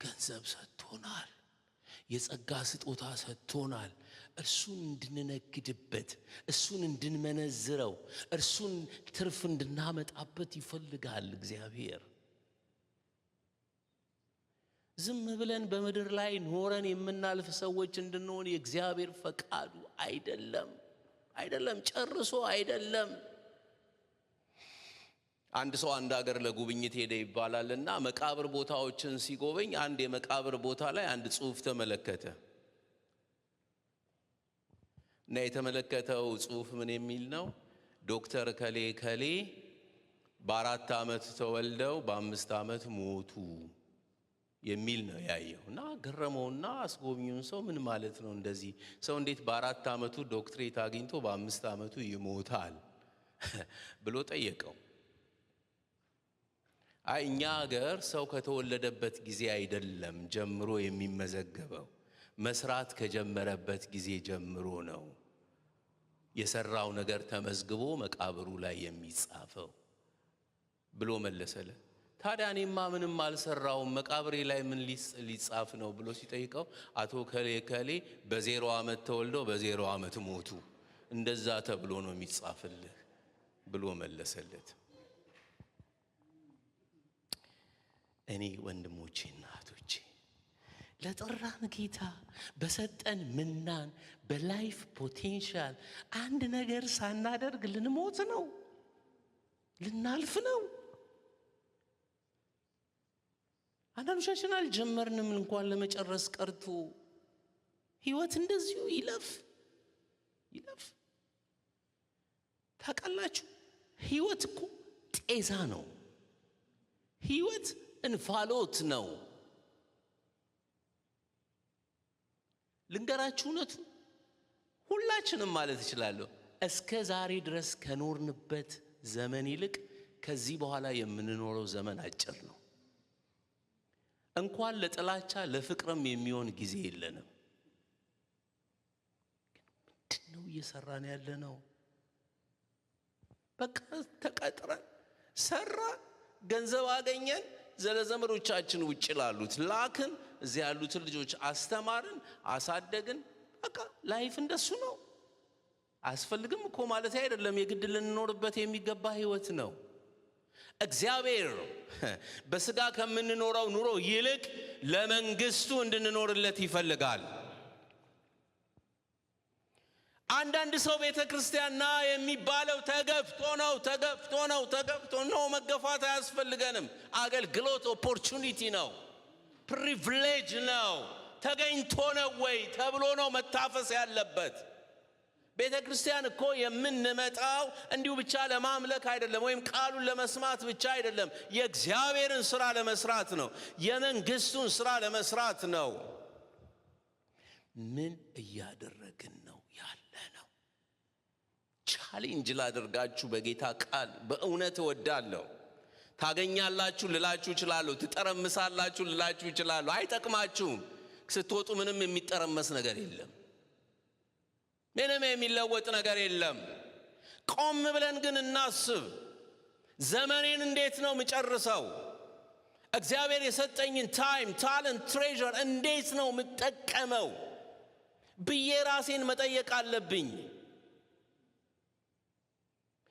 ገንዘብ ሰጥቶናል፣ የጸጋ ስጦታ ሰጥቶናል። እርሱን እንድንነግድበት፣ እርሱን እንድንመነዝረው፣ እርሱን ትርፍ እንድናመጣበት ይፈልጋል እግዚአብሔር። ዝም ብለን በምድር ላይ ኖረን የምናልፍ ሰዎች እንድንሆን የእግዚአብሔር ፈቃዱ አይደለም፣ ጨርሶ አይደለም። አንድ ሰው አንድ ሀገር ለጉብኝት ሄደ ይባላልና መቃብር ቦታዎችን ሲጎበኝ አንድ የመቃብር ቦታ ላይ አንድ ጽሑፍ ተመለከተ እና የተመለከተው ጽሑፍ ምን የሚል ነው? ዶክተር ከሌ ከሌ በ4 ዓመት ተወልደው በ5 ዓመት ሞቱ የሚል ነው ያየው። እና ገረመውና አስጎብኚውን ሰው ምን ማለት ነው እንደዚህ ሰው እንዴት በ4 ዓመቱ ዶክትሬት አግኝቶ በ5 ዓመቱ ይሞታል ብሎ ጠየቀው። እኛ ሀገር ሰው ከተወለደበት ጊዜ አይደለም ጀምሮ የሚመዘገበው፣ መስራት ከጀመረበት ጊዜ ጀምሮ ነው የሰራው ነገር ተመዝግቦ መቃብሩ ላይ የሚጻፈው ብሎ መለሰለ። ታዲያ እኔማ ምንም አልሰራውም መቃብሬ ላይ ምን ሊጻፍ ነው ብሎ ሲጠይቀው አቶ ከሌ ከሌ በ0 ዓመት ተወልደው በ0 ዓመት ሞቱ፣ እንደዛ ተብሎ ነው የሚጻፍልህ ብሎ መለሰለት። እኔ ወንድሞቼና እህቶቼ ለጠራን ጌታ በሰጠን ምናን በላይፍ ፖቴንሻል አንድ ነገር ሳናደርግ ልንሞት ነው፣ ልናልፍ ነው። አንዳንዶቻችን አልጀመርንም እንኳን ለመጨረስ ቀርቶ ህይወት እንደዚሁ ይለፍ። ታውቃላችሁ ህይወት እኮ ጤዛ ነው። ህይወት እንፋሎት ነው። ልንገራችሁ እውነቱ ሁላችንም ማለት እችላለሁ እስከ ዛሬ ድረስ ከኖርንበት ዘመን ይልቅ ከዚህ በኋላ የምንኖረው ዘመን አጭር ነው። እንኳን ለጥላቻ ለፍቅርም የሚሆን ጊዜ የለንም። ግን ምንድነው እየሰራን ያለነው? በቃ ተቀጥረን ሰራ፣ ገንዘብ አገኘን፣ ዘለዘመዶቻችን ውጭ ላሉት ላክን፣ እዚህ ያሉትን ልጆች አስተማርን፣ አሳደግን። በቃ ላይፍ እንደሱ ነው። አያስፈልግም እኮ ማለት አይደለም፣ የግድ ልንኖርበት የሚገባ ህይወት ነው። እግዚአብሔር በስጋ ከምንኖረው ኑሮ ይልቅ ለመንግስቱ እንድንኖርለት ይፈልጋል። አንዳንድ ሰው ቤተ ክርስቲያንና የሚባለው ተገፍቶ ነው። መገፋት አያስፈልገንም። አገልግሎት ኦፖርቹኒቲ ነው፣ ፕሪቪሌጅ ነው። ተገኝቶ ነው ወይ ተብሎ ነው መታፈስ ያለበት። ቤተ ክርስቲያን እኮ የምንመጣው እንዲሁ ብቻ ለማምለክ አይደለም፣ ወይም ቃሉን ለመስማት ብቻ አይደለም። የእግዚአብሔርን ስራ ለመስራት ነው፣ የመንግስቱን ስራ ለመስራት ነው። ምን እያደረግን ነው ያለነው? ቻሌንጅ ላደርጋችሁ በጌታ ቃል በእውነት እወዳለሁ። ታገኛላችሁ ልላችሁ እችላለሁ፣ ትጠረምሳላችሁ ልላችሁ እችላለሁ። አይጠቅማችሁም። ስትወጡ ምንም የሚጠረመስ ነገር የለም፣ ምንም የሚለወጥ ነገር የለም። ቆም ብለን ግን እናስብ። ዘመኔን እንዴት ነው ምጨርሰው? እግዚአብሔር የሰጠኝን ታይም፣ ታለንት፣ ትሬዠር እንዴት ነው ምጠቀመው ብዬ ራሴን መጠየቅ አለብኝ።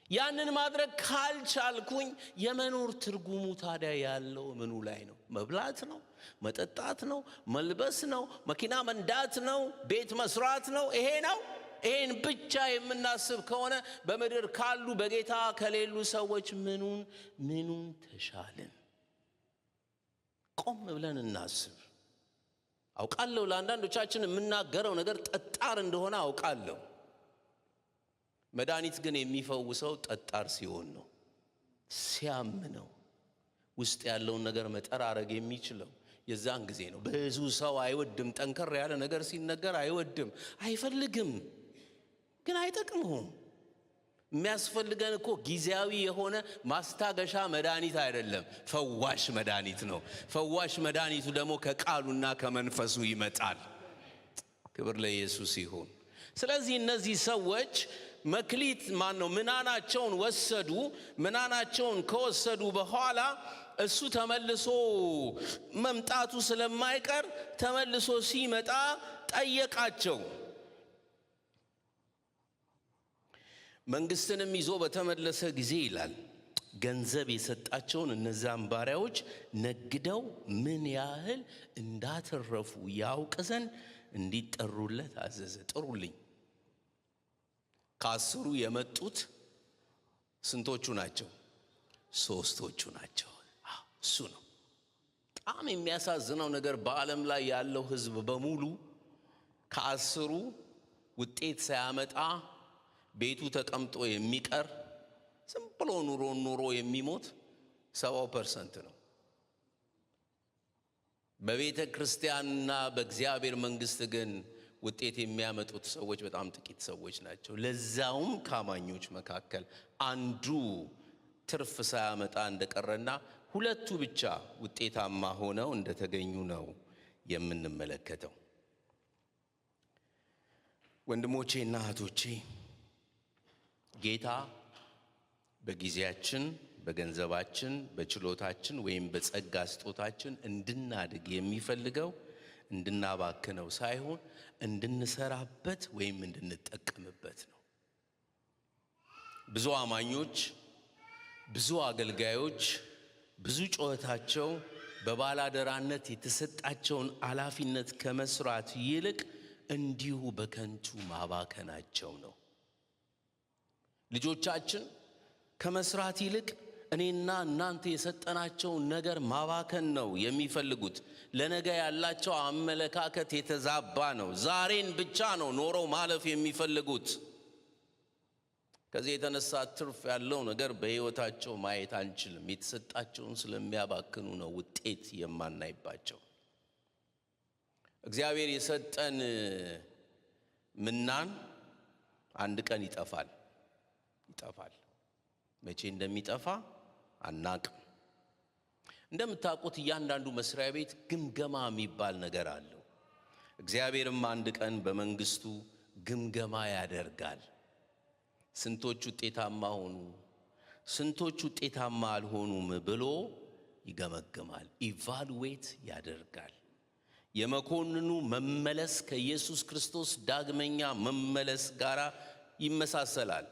ያንን ማድረግ ካልቻልኩኝ የመኖር ትርጉሙ ታዲያ ያለው ምኑ ላይ ነው? መብላት ነው? መጠጣት ነው? መልበስ ነው? መኪና መንዳት ነው? ቤት መስራት ነው? ይሄ ነው? ይሄን ብቻ የምናስብ ከሆነ በምድር ካሉ በጌታ ከሌሉ ሰዎች ምኑን ተሻልን? ቆም ብለን እናስብ። አውቃለሁ ለአንዳንዶቻችን የምናገረው ነገር ጠጣር እንደሆነ አውቃለሁ። መድኃኒት ግን የሚፈውሰው ጠጣር ሲሆን ነው፣ ሲያም ነው። ውስጥ ያለውን ነገር መጠራረግ የሚችለው የዛን ጊዜ ነው። ብዙ ሰው አይወድም፣ ጠንከር ያለ ነገር ሲነገር አይወድም፣ አይፈልግም፣ ግን አይጠቅምም። የሚያስፈልገን እኮ ጊዜያዊ የሆነ ማስታገሻ መድኃኒት አይደለም፣ ፈዋሽ መድኃኒት ነው። ፈዋሽ መድኃኒቱ ደግሞ ከቃሉና ከመንፈሱ ይመጣል። ክብር ለኢየሱስ ይሁን። ስለዚህ እነዚህ ሰዎች መክሊት ምናናቸውን ወሰዱ። ምናናቸውን ከወሰዱ በኋላ እሱ ተመልሶ መምጣቱ ስለማይቀር ተመልሶ ሲመጣ ጠየቃቸው። መንግስትንም ይዞ በተመለሰ ጊዜ ይላል ገንዘብ የሰጣቸውን እነዛን ባሪያዎች ነግደው ምን ያህል እንዳተረፉ ያውቅ ዘንድ እንዲጠሩለት አዘዘ። ጥሩልኝ። ከአስሩ የመጡት ስንቶቹ ናቸው? ሶስቶቹ ናቸው። እሱ ነው። በጣም የሚያሳዝነው ነገር በዓለም ላይ ያለው ህዝብ በሙሉ ከአስሩ ውጤት ሳያመጣ ቤቱ ተቀምጦ የሚቀር ዝም ብሎ ኑሮ የሚሞት 70% ነው። በቤተ ክርስቲያንና በእግዚአብሔር መንግስት ግን ውጤት የሚያመጡት ሰዎች በጣም ጥቂት ሰዎች ናቸው። ለዛውም ከአማኞች መካከል አንዱ ትርፍ ሳያመጣ እንደቀረና ሁለቱ ብቻ ውጤታማ ሆነው እንደተገኙ ነው የምንመለከተው። ወንድሞቼና እህቶቼ ጌታ በጊዜያችን፣ በገንዘባችን፣ በችሎታችን ወይም በጸጋ ስጦታችን እንድናድግ የሚፈልገው እንድናባክነው ሳይሆን እንድንሰራበት ወይም እንድንጠቀምበት ነው። ብዙ አማኞች፣ ብዙ አገልጋዮች ብዙ ጩኸታቸው በባላደራነት የተሰጣቸውን ኃላፊነት ከመስራት ይልቅ እንዲሁ በከንቱ ማባከናቸው ነው። ልጆቻችን ከመስራት ይልቅ እኔና እናንተ የሰጠናቸውን ነገር ማባከን ነው የሚፈልጉት። ለነገ ያላቸው አመለካከት የተዛባ ነው። ዛሬን ብቻ ነው ኖረው ማለፍ የሚፈልጉት። ከዚህ የተነሳ ትርፍ ያለው ነገር በሕይወታቸው ማየት አንችልም። የተሰጣቸውን ስለሚያባክኑ ነው ውጤት የማናይባቸው። እግዚአብሔር የሰጠን ምናን አንድ ቀን ይጠፋል። መቼ እንደሚጠፋ አናቅም። እንደምታውቁት እያንዳንዱ መስሪያ ቤት ግምገማ የሚባል ነገር አለው። እግዚአብሔርም አንድ ቀን በመንግስቱ ግምገማ ያደርጋል። ስንቶች ውጤታማ ሆኑ፣ ስንቶች ውጤታማ አልሆኑም ብሎ ይገመግማል፣ ኢቫሉዌት ያደርጋል። የመኮንኑ መመለስ ከኢየሱስ ክርስቶስ ዳግመኛ መመለስ ጋር ይመሳሰላል።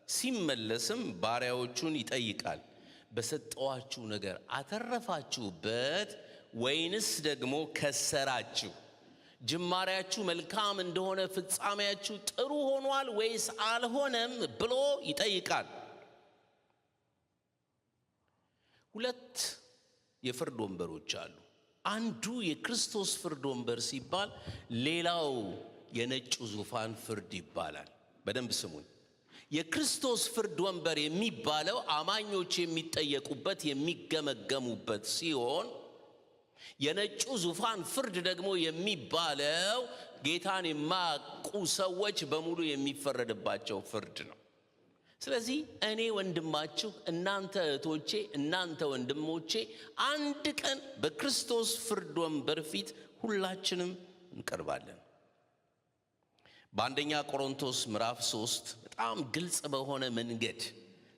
ሲመለስም ባሪያዎቹን ይጠይቃል፣ በሰጠዋችሁ ነገር አተረፋችሁበት ወይንስ ደግሞ ከሰራችሁ? ጅማሬያችሁ መልካም እንደሆነ ፍጻሜያችሁ ጥሩ ሆኗል ወይስ አልሆነም ብሎ ይጠይቃል። ሁለት የፍርድ ወንበሮች አሉ። አንዱ የክርስቶስ ፍርድ ወንበር ሲባል ሌላው የነጩ ዙፋን ፍርድ ይባላል። በደንብ ስሙኝ። የክርስቶስ ፍርድ ወንበር የሚባለው አማኞች የሚጠየቁበት የሚገመገሙበት ሲሆን የነጩ ዙፋን ፍርድ ደግሞ የሚባለው ጌታን የማያውቁ ሰዎች በሙሉ የሚፈረድባቸው ፍርድ ነው። ስለዚህ እኔ ወንድማችሁ፣ እናንተ እህቶቼ፣ እናንተ ወንድሞቼ አንድ ቀን በክርስቶስ ፍርድ ወንበር ፊት ሁላችንም እንቀርባለን። በአንደኛ ቆሮንቶስ ምዕራፍ 3 በጣም ግልጽ በሆነ መንገድ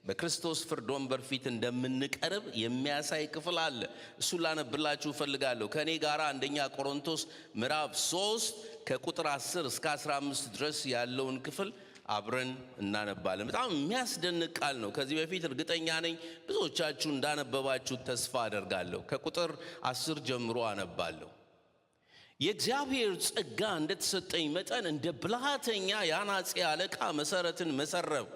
በክርስቶስ ፍርድ ወንበር ፊት እንደምንቀርብ የሚያሳይ ክፍል አለ። እሱን ላነብላችሁ እፈልጋለሁ። ከኔ ጋር አንደኛ ቆሮንቶስ ምዕራፍ 3 ከቁጥር 10 እስከ 15 ድረስ ያለውን ክፍል አብረን እናነባለን። በጣም የሚያስደንቅ ቃል ነው። ከዚህ በፊት እርግጠኛ ነኝ ብዙዎቻችሁ እንዳነበባችሁ ተስፋ አደርጋለሁ። ከቁጥር 10 ጀምሮ አነባለሁ። የእግዚአብሔር ጸጋ እንደተሰጠኝ መጠን እንደ ብልሃተኛ የአናጺ አለቃ መሰረትን መሰረው፣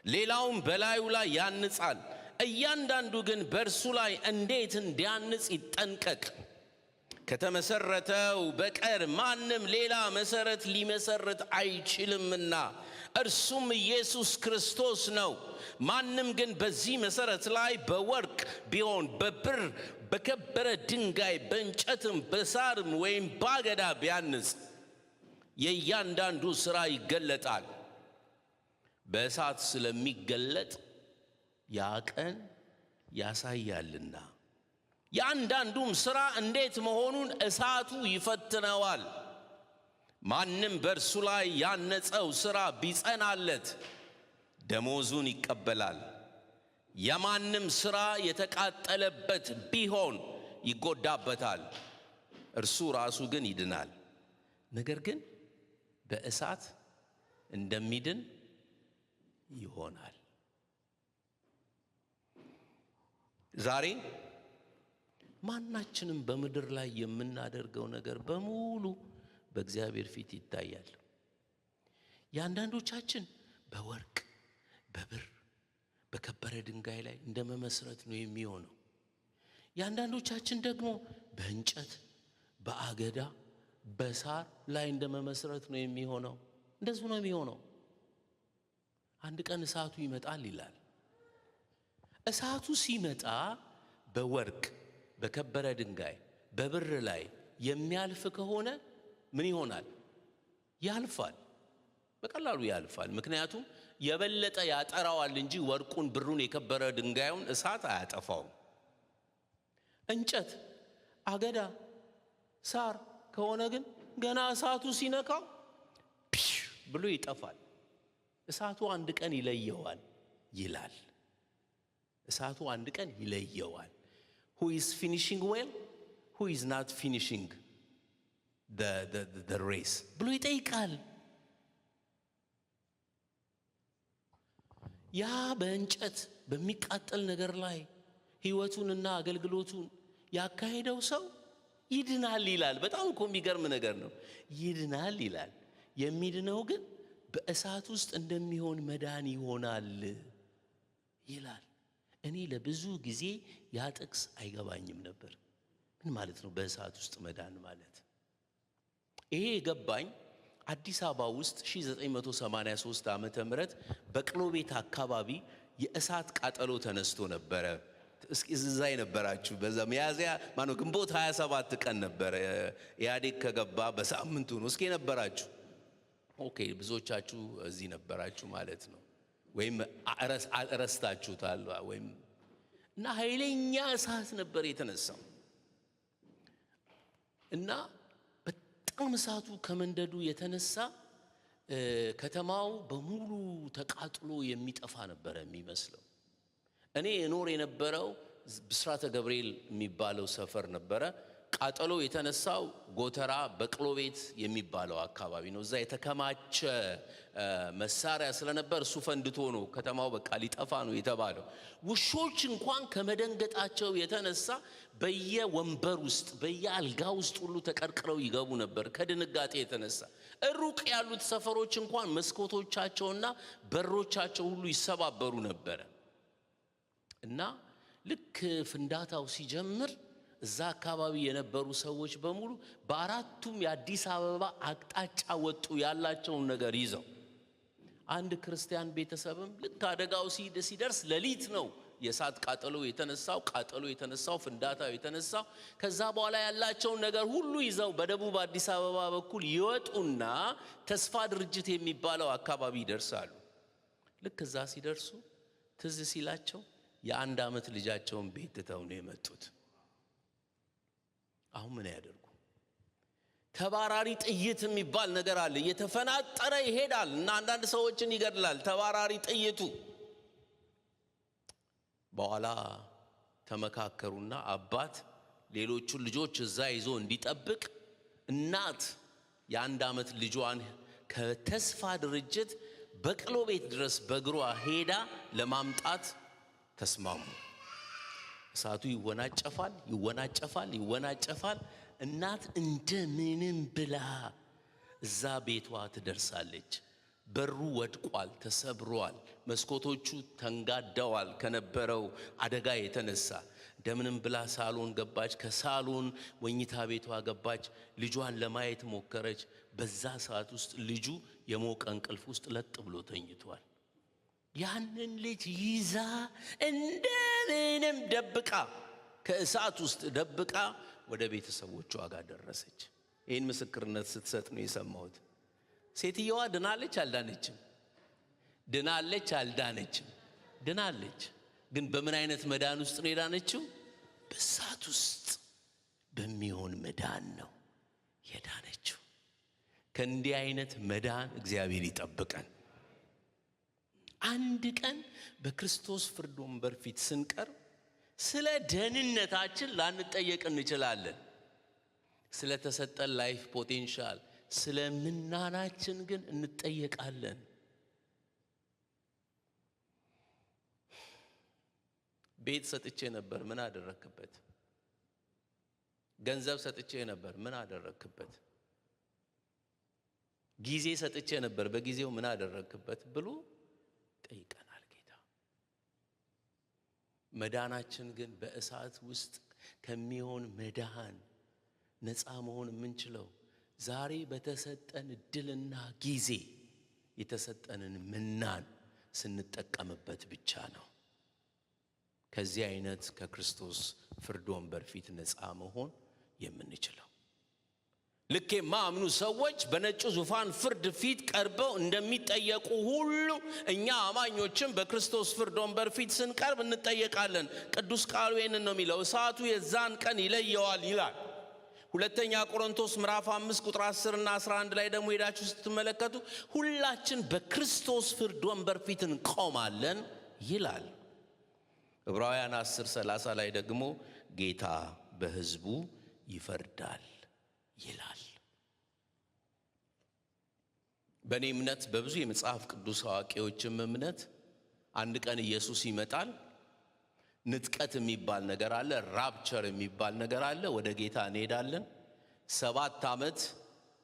ሌላውም በላዩ ላይ ያንጻል። እያንዳንዱ ግን በእርሱ ላይ እንዴት እንዲያንጽ ይጠንቀቅ። ከተመሰረተው በቀር ማንም ሌላ መሰረት ሊመሰርት አይችልምና እርሱም ኢየሱስ ክርስቶስ ነው። ማንም ግን በዚህ መሰረት ላይ በወርቅ ቢሆን በብር በከበረ ድንጋይ በእንጨትም በሳርም ወይም ባገዳ ቢያንጽ የእያንዳንዱ ሥራ ይገለጣል። በእሳት ስለሚገለጥ ያ ቀን ያሳያልና የአንዳንዱም ሥራ እንዴት መሆኑን እሳቱ ይፈትነዋል። ማንም በእርሱ ላይ ያነጸው ሥራ ቢጸናለት ደሞዙን ይቀበላል። የማንም ሥራ የተቃጠለበት ቢሆን ይጎዳበታል፣ እርሱ ራሱ ግን ይድናል። ነገር ግን በእሳት እንደሚድን ይሆናል። ዛሬ ማናችንም በምድር ላይ የምናደርገው ነገር በሙሉ በእግዚአብሔር ፊት ይታያል። የአንዳንዶቻችን በወርቅ በብር በከበረ ድንጋይ ላይ እንደመመስረት ነው የሚሆነው። የአንዳንዶቻችን ደግሞ በእንጨት በአገዳ በሳር ላይ እንደመመስረት ነው የሚሆነው። እንደዚህ ነው የሚሆነው። አንድ ቀን እሳቱ ይመጣል ይላል። እሳቱ ሲመጣ በወርቅ በከበረ ድንጋይ በብር ላይ የሚያልፍ ከሆነ ምን ይሆናል? ያልፋል። በቀላሉ ያልፋል። ምክንያቱም የበለጠ ያጠራዋል እንጂ ወርቁን፣ ብሩን፣ የከበረ ድንጋዩን እሳት አያጠፋውም። እንጨት፣ አገዳ፣ ሳር ከሆነ ግን ገና እሳቱ ሲነካው ብሎ ይጠፋል። እሳቱ አንድ ቀን ይለየዋል ይላል። እሳቱ አንድ ቀን ይለየዋል። who is finishing well, who is not finishing the race ብሎ ይጠይቃል። ያ በእንጨት በሚቃጠል ነገር ላይ ሕይወቱንና አገልግሎቱን ያካሄደው ሰው ይድናል ይላል። በጣም እኮ የሚገርም ነገር ነው። ይድናል ይላል። የሚድነው ግን በእሳት ውስጥ እንደሚሆን መዳን ይሆናል ይላል። እኔ ለብዙ ጊዜ ያ ጥቅስ አይገባኝም ነበር። ምን ማለት ነው በእሳት ውስጥ መዳን ማለት? ይሄ የገባኝ አዲስ አበባ ውስጥ 1983 ዓመተ ምህረት በቅሎ ቤት አካባቢ የእሳት ቃጠሎ ተነስቶ ነበረ። እስኪ እዛ የነበራችሁ በዛ ሚያዝያ ግንቦት 27 ቀን ነበረ። ኢህአዴግ ከገባ በሳምንቱ ነው። እስኪ ነበራችሁ? ኦኬ፣ ብዙዎቻችሁ እዚህ ነበራችሁ ማለት ነው። ወይም አረስታችሁታል ወይም እና ኃይለኛ እሳት ነበር የተነሳው እና በጣም እሳቱ ከመንደዱ የተነሳ ከተማው በሙሉ ተቃጥሎ የሚጠፋ ነበር የሚመስለው። እኔ እኖር የነበረው ብስራተ ገብርኤል የሚባለው ሰፈር ነበረ። ቃጠሎ የተነሳው ጎተራ በቅሎ ቤት የሚባለው አካባቢ ነው። እዛ የተከማቸ መሳሪያ ስለነበር እሱ ፈንድቶ ነው ከተማው በቃ ሊጠፋ ነው የተባለው። ውሾች እንኳን ከመደንገጣቸው የተነሳ በየወንበር ውስጥ በየአልጋ ውስጥ ሁሉ ተቀርቅረው ይገቡ ነበር ከድንጋጤ የተነሳ። ሩቅ ያሉት ሰፈሮች እንኳን መስኮቶቻቸውና በሮቻቸው ሁሉ ይሰባበሩ ነበር እና ልክ ፍንዳታው ሲጀምር እዛ አካባቢ የነበሩ ሰዎች በሙሉ በአራቱም የአዲስ አበባ አቅጣጫ ወጡ ያላቸውን ነገር ይዘው። አንድ ክርስቲያን ቤተሰብም ልክ አደጋው ሲደርስ ሌሊት ነው የእሳት ቃጠሎ የተነሳው ፍንዳታው የተነሳው ከዛ በኋላ ያላቸውን ነገር ሁሉ ይዘው በደቡብ አዲስ አበባ በኩል ይወጡና ተስፋ ድርጅት የሚባለው አካባቢ ይደርሳሉ። ልክ እዛ ሲደርሱ ትዝ ሲላቸው የ1 ዓመት ልጃቸውን ቤት ትተው ነው የመጡት። አሁን ምን ያደርጉ? ተባራሪ ጥይት የሚባል ነገር አለ። እየተፈናጠረ ይሄዳል እና አንዳንድ ሰዎችን ይገድላል ተባራሪ ጥይቱ። በኋላ ተመካከሩና አባት ሌሎቹን ልጆች እዛ ይዞ እንዲጠብቅ፣ እናት የ1 ዓመት ልጇን ከተስፋ ድርጅት በቅሎ ቤት ድረስ በእግሯ ሄዳ ለማምጣት ተስማሙ። እሳቱ ይወናጨፋል። እናት እንደምንም ብላ እዛ ቤቷ ትደርሳለች። በሩ ወድቋል፣ ተሰብሯል፣ መስኮቶቹ ተንጋደዋል ከነበረው አደጋ የተነሳ። እንደምንም ብላ ሳሎን ገባች። ከሳሎን ወኝታ ቤቷ ገባች። ልጇን ለማየት ሞከረች። በዛ ሰዓት ውስጥ ልጁ የሞቀ እንቅልፍ ውስጥ ለጥ ብሎ ተኝቷል። ያንን ልጅ ይዛ እንደምንም ደብቃ ከእሳት ውስጥ ደብቃ ወደ ቤተሰቦቿ ጋር ደረሰች። ይህን ምስክርነት ስትሰጥ ነው የሰማሁት። ሴትየዋ ድናለች አልዳነችም? ድናለች። ግን በምን አይነት መዳን ውስጥ ነው የዳነችው? በእሳት ውስጥ በሚሆን መዳን ነው የዳነችው። ከእንዲህ አይነት መዳን እግዚአብሔር ይጠብቀን። አንድ ቀን በክርስቶስ ፍርድ ወንበር ፊት ስንቀርብ ስለ ደህንነታችን ላንጠየቅ እንችላለን። ስለ ተሰጠን ላይፍ ፖቴንሻል፣ ስለ ምናናችን ግን እንጠየቃለን። ቤት ሰጥቼ ነበር፣ ምን አደረክበት? ገንዘብ ሰጥቼ ነበር፣ ምን አደረክበት? ጊዜ ሰጥቼ ነበር፣ በጊዜው ምን አደረክበት ብሎ ጠይቀናል ጌታ። መዳናችን ግን በእሳት ውስጥ ከሚሆን መዳን ነፃ መሆን የምንችለው ዛሬ በተሰጠን እድልና ጊዜ የተሰጠንን ምናን ስንጠቀምበት ብቻ ነው። ከዚህ አይነት ከክርስቶስ ፍርድ ወንበር ፊት ነፃ መሆን የምንችለው ልክ የማያምኑ ሰዎች በነጩ ዙፋን ፍርድ ፊት ቀርበው እንደሚጠየቁ ሁሉ እኛ አማኞችም በክርስቶስ ፍርድ ወንበር ፊት ስንቀርብ እንጠየቃለን። ቅዱስ ቃሉ ይህንን ነው የሚለው፣ እሳቱ የዛን ቀን ይለየዋል ይላል። ሁለተኛ ቆሮንቶስ ምዕራፍ 5 ቁጥር 10 እና 11 ላይ ደግሞ ሄዳችሁ ስትመለከቱ ሁላችን በክርስቶስ ፍርድ ወንበር ፊት እንቆማለን ይላል። ዕብራውያን 10:30 ላይ ደግሞ ጌታ በሕዝቡ ይፈርዳል ይላል። በእኔ እምነት፣ በብዙ የመጽሐፍ ቅዱስ አዋቂዎችም እምነት አንድ ቀን ኢየሱስ ይመጣል። ንጥቀት የሚባል ነገር አለ፣ ራፕቸር የሚባል ነገር አለ። ወደ ጌታ እንሄዳለን። 7 ዓመት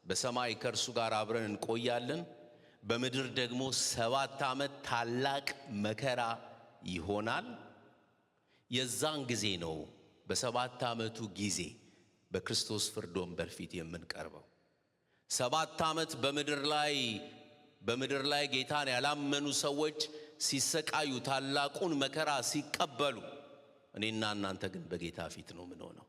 በሰማይ ከእርሱ ጋር አብረን እንቆያለን። በምድር ደግሞ 7 ዓመት ታላቅ መከራ ይሆናል። የዛን ጊዜ ነው በ7 ዓመቱ ጊዜ በክርስቶስ ፍርድ ወንበር ፊት የምንቀርበው። 7 ዓመት በምድር ላይ ጌታን ያላመኑ ሰዎች ሲሰቃዩ፣ ታላቁን መከራ ሲቀበሉ፣ እኔና እናንተ ግን በጌታ ፊት ነው ምን ሆነው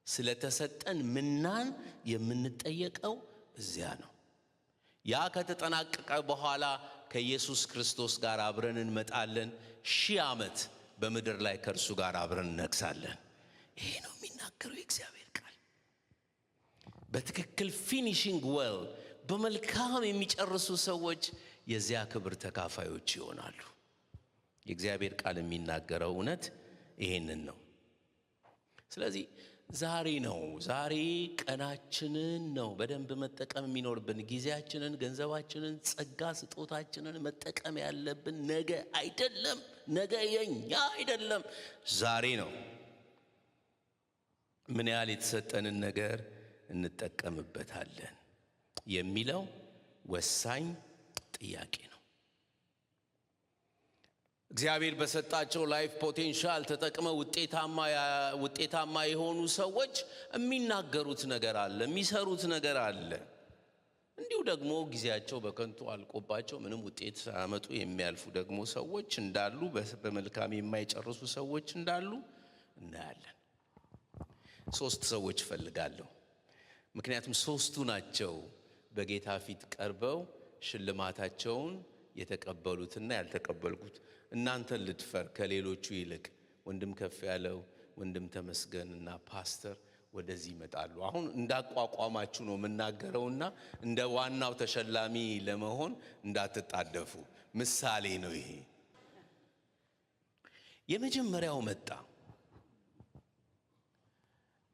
ስለተሰጠን ምናን የምንጠየቀው እዚያ ነው። ያ ከተጠናቀቀ በኋላ ከኢየሱስ ክርስቶስ ጋር አብረን እንመጣለን። 1000 ዓመት በምድር ላይ ከእርሱ ጋር አብረን እነግሳለን። ይሄ ነው የሚናገረው የእግዚአብሔር ቃል። በትክክል ፊኒሺንግ ዌል፣ በመልካም የሚጨርሱ ሰዎች የዚያ ክብር ተካፋዮች ይሆናሉ። የእግዚአብሔር ቃል የሚናገረው እውነት ይሄንን ነው። ስለዚህ ዛሬ ቀናችንን ነው በደንብ መጠቀም የሚኖርብን። ጊዜያችንን፣ ገንዘባችንን፣ ጸጋ ስጦታችንን መጠቀም ያለብን ነገ አይደለም። ነገ የኛ አይደለም፣ ዛሬ ነው። ምን ያህል የተሰጠንን ነገር እንጠቀምበታለን የሚለው ወሳኝ ጥያቄ ነው። እግዚአብሔር በሰጣቸው ላይፍ ፖቴንሻል ተጠቅመው ውጤታማ የሆኑ ሰዎች የሚናገሩት ነገር አለ፣ የሚሰሩት ነገር አለ። እንዲሁ ደግሞ ጊዜያቸው በከንቱ አልቆባቸው ምንም ውጤት ሳያመጡ የሚያልፉ ደግሞ ሰዎች እንዳሉ፣ በመልካም የማይጨርሱ ሰዎች እንዳሉ እናያለን። 3 ሰዎች እፈልጋለሁ። ምክንያቱም 3ቱ ናቸው በጌታ ፊት ቀርበው ሽልማታቸውን የተቀበሉትና ያልተቀበሉት። እናንተን ልድፈር ከሌሎቹ ይልቅ ወንድም ከፍ ያለው፣ ወንድም ተመስገንና ፓስተር ወደዚህ ይመጣሉ። አሁን እንዳቋቋማችሁ ነው የምናገረውና እንደ ዋናው ተሸላሚ ለመሆን እንዳትጣደፉ። ምሳሌ ነው ይሄ። የመጀመሪያው መጣ።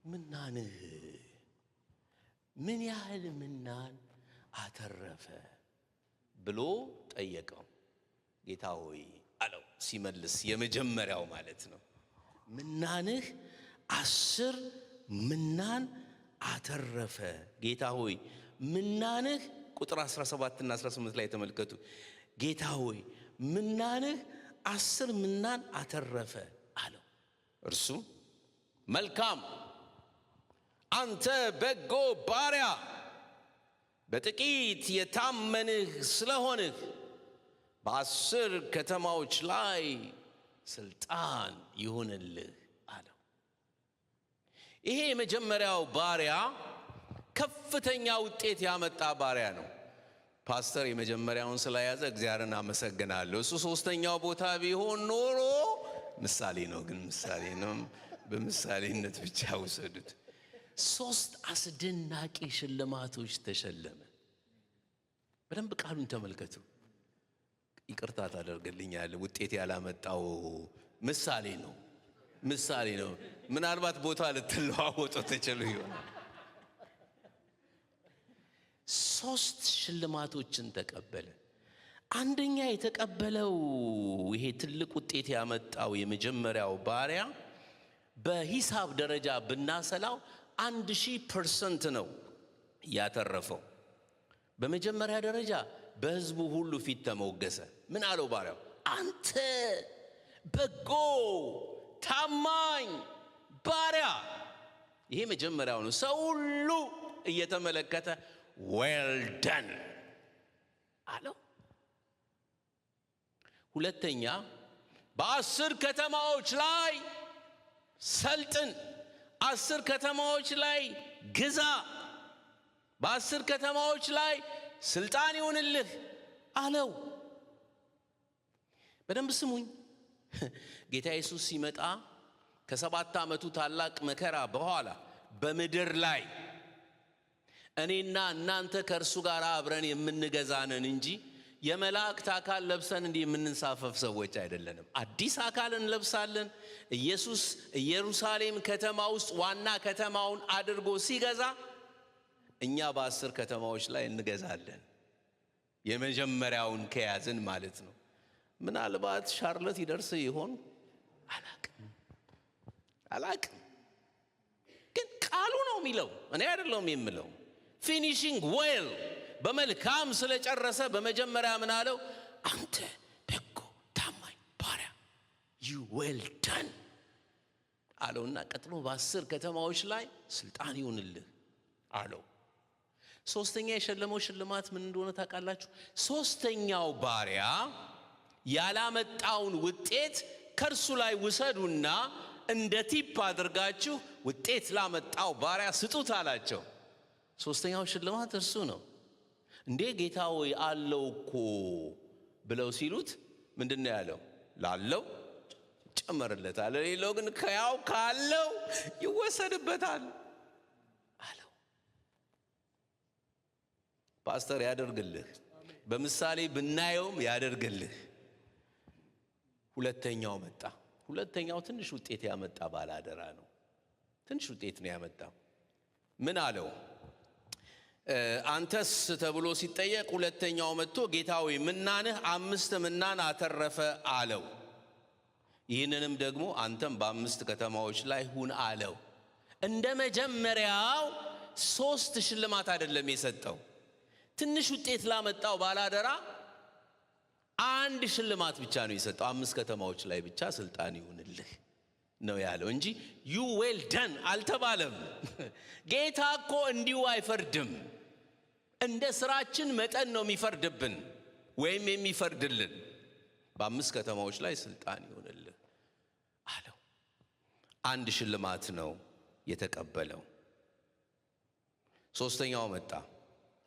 ምናንህ ምን ያህል ምናን አተረፈ ብሎ ጠየቀው። ጌታ ሆይ አለው ሲመልስ፣ የመጀመሪያው ማለት ነው። ምናንህ 10 ምናን አተረፈ። ጌታ ሆይ ምናንህ፣ ቁጥር 17 እና 18 ላይ ተመልከቱ። ጌታ ሆይ ምናንህ 10 ምናን አተረፈ አለው። እርሱ መልካም አንተ በጎ ባሪያ፣ በጥቂት የታመንህ ስለሆንህ በ10 ከተማዎች ላይ ስልጣን ይሁንልህ አለው። ይሄ የመጀመሪያው ባሪያ ከፍተኛ ውጤት ያመጣ ባሪያ ነው። ፓስተር የመጀመሪያውን ስለያዘ እግዚአብሔርን አመሰግናለሁ። እሱ 3ኛው ቦታ ቢሆን ኖሮ ምሳሌ ነው፣ ግን ምሳሌ ነው፣ በምሳሌነት ብቻ ውሰዱት። 3 አስደናቂ ሽልማቶች ተሸለመ። በደንብ ቃሉን ተመልከቱ። ይቅርታ ታደርግልኛለህ፣ ውጤት ያላመጣው ምሳሌ ነው፣ ምሳሌ ነው። ምናልባት ቦታ ልትለዋወጡ ትችሉ ይሆናል። 3 ሽልማቶችን ተቀበለ። አንደኛ የተቀበለው ይሄ ትልቅ ውጤት ያመጣው የመጀመሪያው ባሪያ በሂሳብ ደረጃ ብናሰላው 1000% ነው ያተረፈው። በመጀመሪያ ደረጃ በሕዝቡ ሁሉ ፊት ተሞገሰ። ምን አለው ባሪያው? አንተ በጎ ታማኝ ባሪያ። ይሄ መጀመሪያው ነው። ሰው ሁሉ እየተመለከተ ዌል ደን አለው። ሁለተኛ በ10 ከተማዎች ላይ ሰልጥን፣ 10 ከተማዎች ላይ ግዛ፣ በ10 ከተማዎች ላይ ስልጣን ይሁንልህ አለው። በደንብ ስሙኝ። ጌታ ኢየሱስ ሲመጣ ከ7 ዓመቱ ታላቅ መከራ በኋላ በምድር ላይ እኔና እናንተ ከእርሱ ጋር አብረን የምንገዛነን እንጂ የመላእክት አካል ለብሰን እንዲህ የምንንሳፈፍ ሰዎች አይደለንም። አዲስ አካል እንለብሳለን። ኢየሱስ ኢየሩሳሌም ከተማ ውስጥ ዋና ከተማውን አድርጎ ሲገዛ እኛ በ10 ከተማዎች ላይ እንገዛለን። የመጀመሪያውን ከያዝን ማለት ነው። ምናልባት ሻርለት ይደርስ ይሆን አላቅም፣ ግን ቃሉ ነው የሚለው፣ እኔ አይደለሁም የምለው። ፊኒሺንግ ዌል፣ በመልካም ስለጨረሰ በመጀመሪያ ምን አለው? አንተ በጎ ታማኝ ባሪያ፣ ዩ ዌል ደን አለውና ቀጥሎ በ10 ከተማዎች ላይ ስልጣን ይሁንልህ አለው። 3ኛ የሸለመው ሽልማት ምን እንደሆነ ታውቃላችሁ? 3ኛው ባሪያ ያላመጣውን ውጤት ከእርሱ ላይ ውሰዱና እንደ ቲፕ አድርጋችሁ ውጤት ላመጣው ባሪያ ስጡት አላቸው። 3ኛው ሽልማት እርሱ ነው። እንዴ ጌታ ሆይ አለው እኮ ብለው ሲሉት ምንድነው ያለው? ላለው ይጨመርለታል፣ ለሌለው ግን ከያው ካለው ይወሰድበታል አለው። ፓስተር ያደርግልህ፣ በምሳሌ ብናየውም ያደርግልህ። 2ኛው መጣ። 2ኛው ትንሽ ውጤት ያመጣ ባላደራ ነው። ትንሽ ውጤት ነው ያመጣው። ምን አለው? አንተስ ተብሎ ሲጠየቅ 2ኛው መጥቶ ጌታ ሆይ ምናንህ 5 ምናን አተረፈ አለው። ይህንንም ደግሞ አንተም በ5 ከተማዎች ላይ ሁን አለው። እንደ መጀመሪያው 3 ሽልማት አይደለም የሰጠው። ትንሽ ውጤት ላመጣው ባላደራ 1 ሽልማት ብቻ ነው የሰጠው። 5 ከተማዎች ላይ ብቻ ስልጣን ይሁንልህ ነው ያለው እንጂ ዩ ዌል ደን አልተባለም። ጌታ እኮ እንዲሁ አይፈርድም። እንደ ስራችን መጠን ነው የሚፈርድብን ወይም የሚፈርድልን። በ5 ከተማዎች ላይ ስልጣን ይሆንልህ አለው። አንድ ሽልማት ነው የተቀበለው። ሶስተኛው መጣ።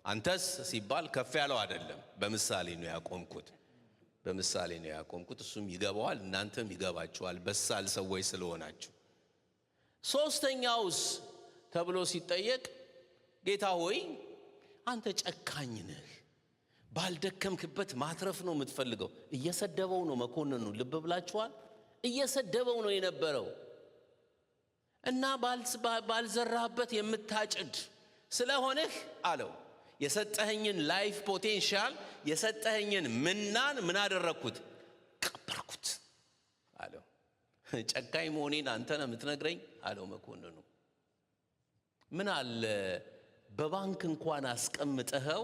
አንተስ ሲባል ከፍ ያለው አይደለም፣ በምሳሌ ነው ያቆምኩት። እሱም ይገባዋል፣ እናንተም ይገባችኋል በሳል ሰዎች ስለሆናችሁ። ሶስተኛውስ ተብሎ ሲጠየቅ ጌታ ሆይ አንተ ጨካኝ ነህ፣ ባልደከምክበት ማትረፍ ነው የምትፈልገው። እየሰደበው ነው መኮንኑ። ልብ ብላችኋል? እየሰደበው ነው የነበረው እና ባልዘራህበት የምታጭድ ስለሆነህ አለው የሰጠኸኝን ላይፍ ፖቴንሻል የሰጠኸኝን ምናን ምን አደረኩት? ቀበርኩት አለው። ጨካኝ መሆኔን አንተ ነህ የምትነግረኝ አለው መኮንኑ። ምን አለ በባንክ እንኳን አስቀምጠኸው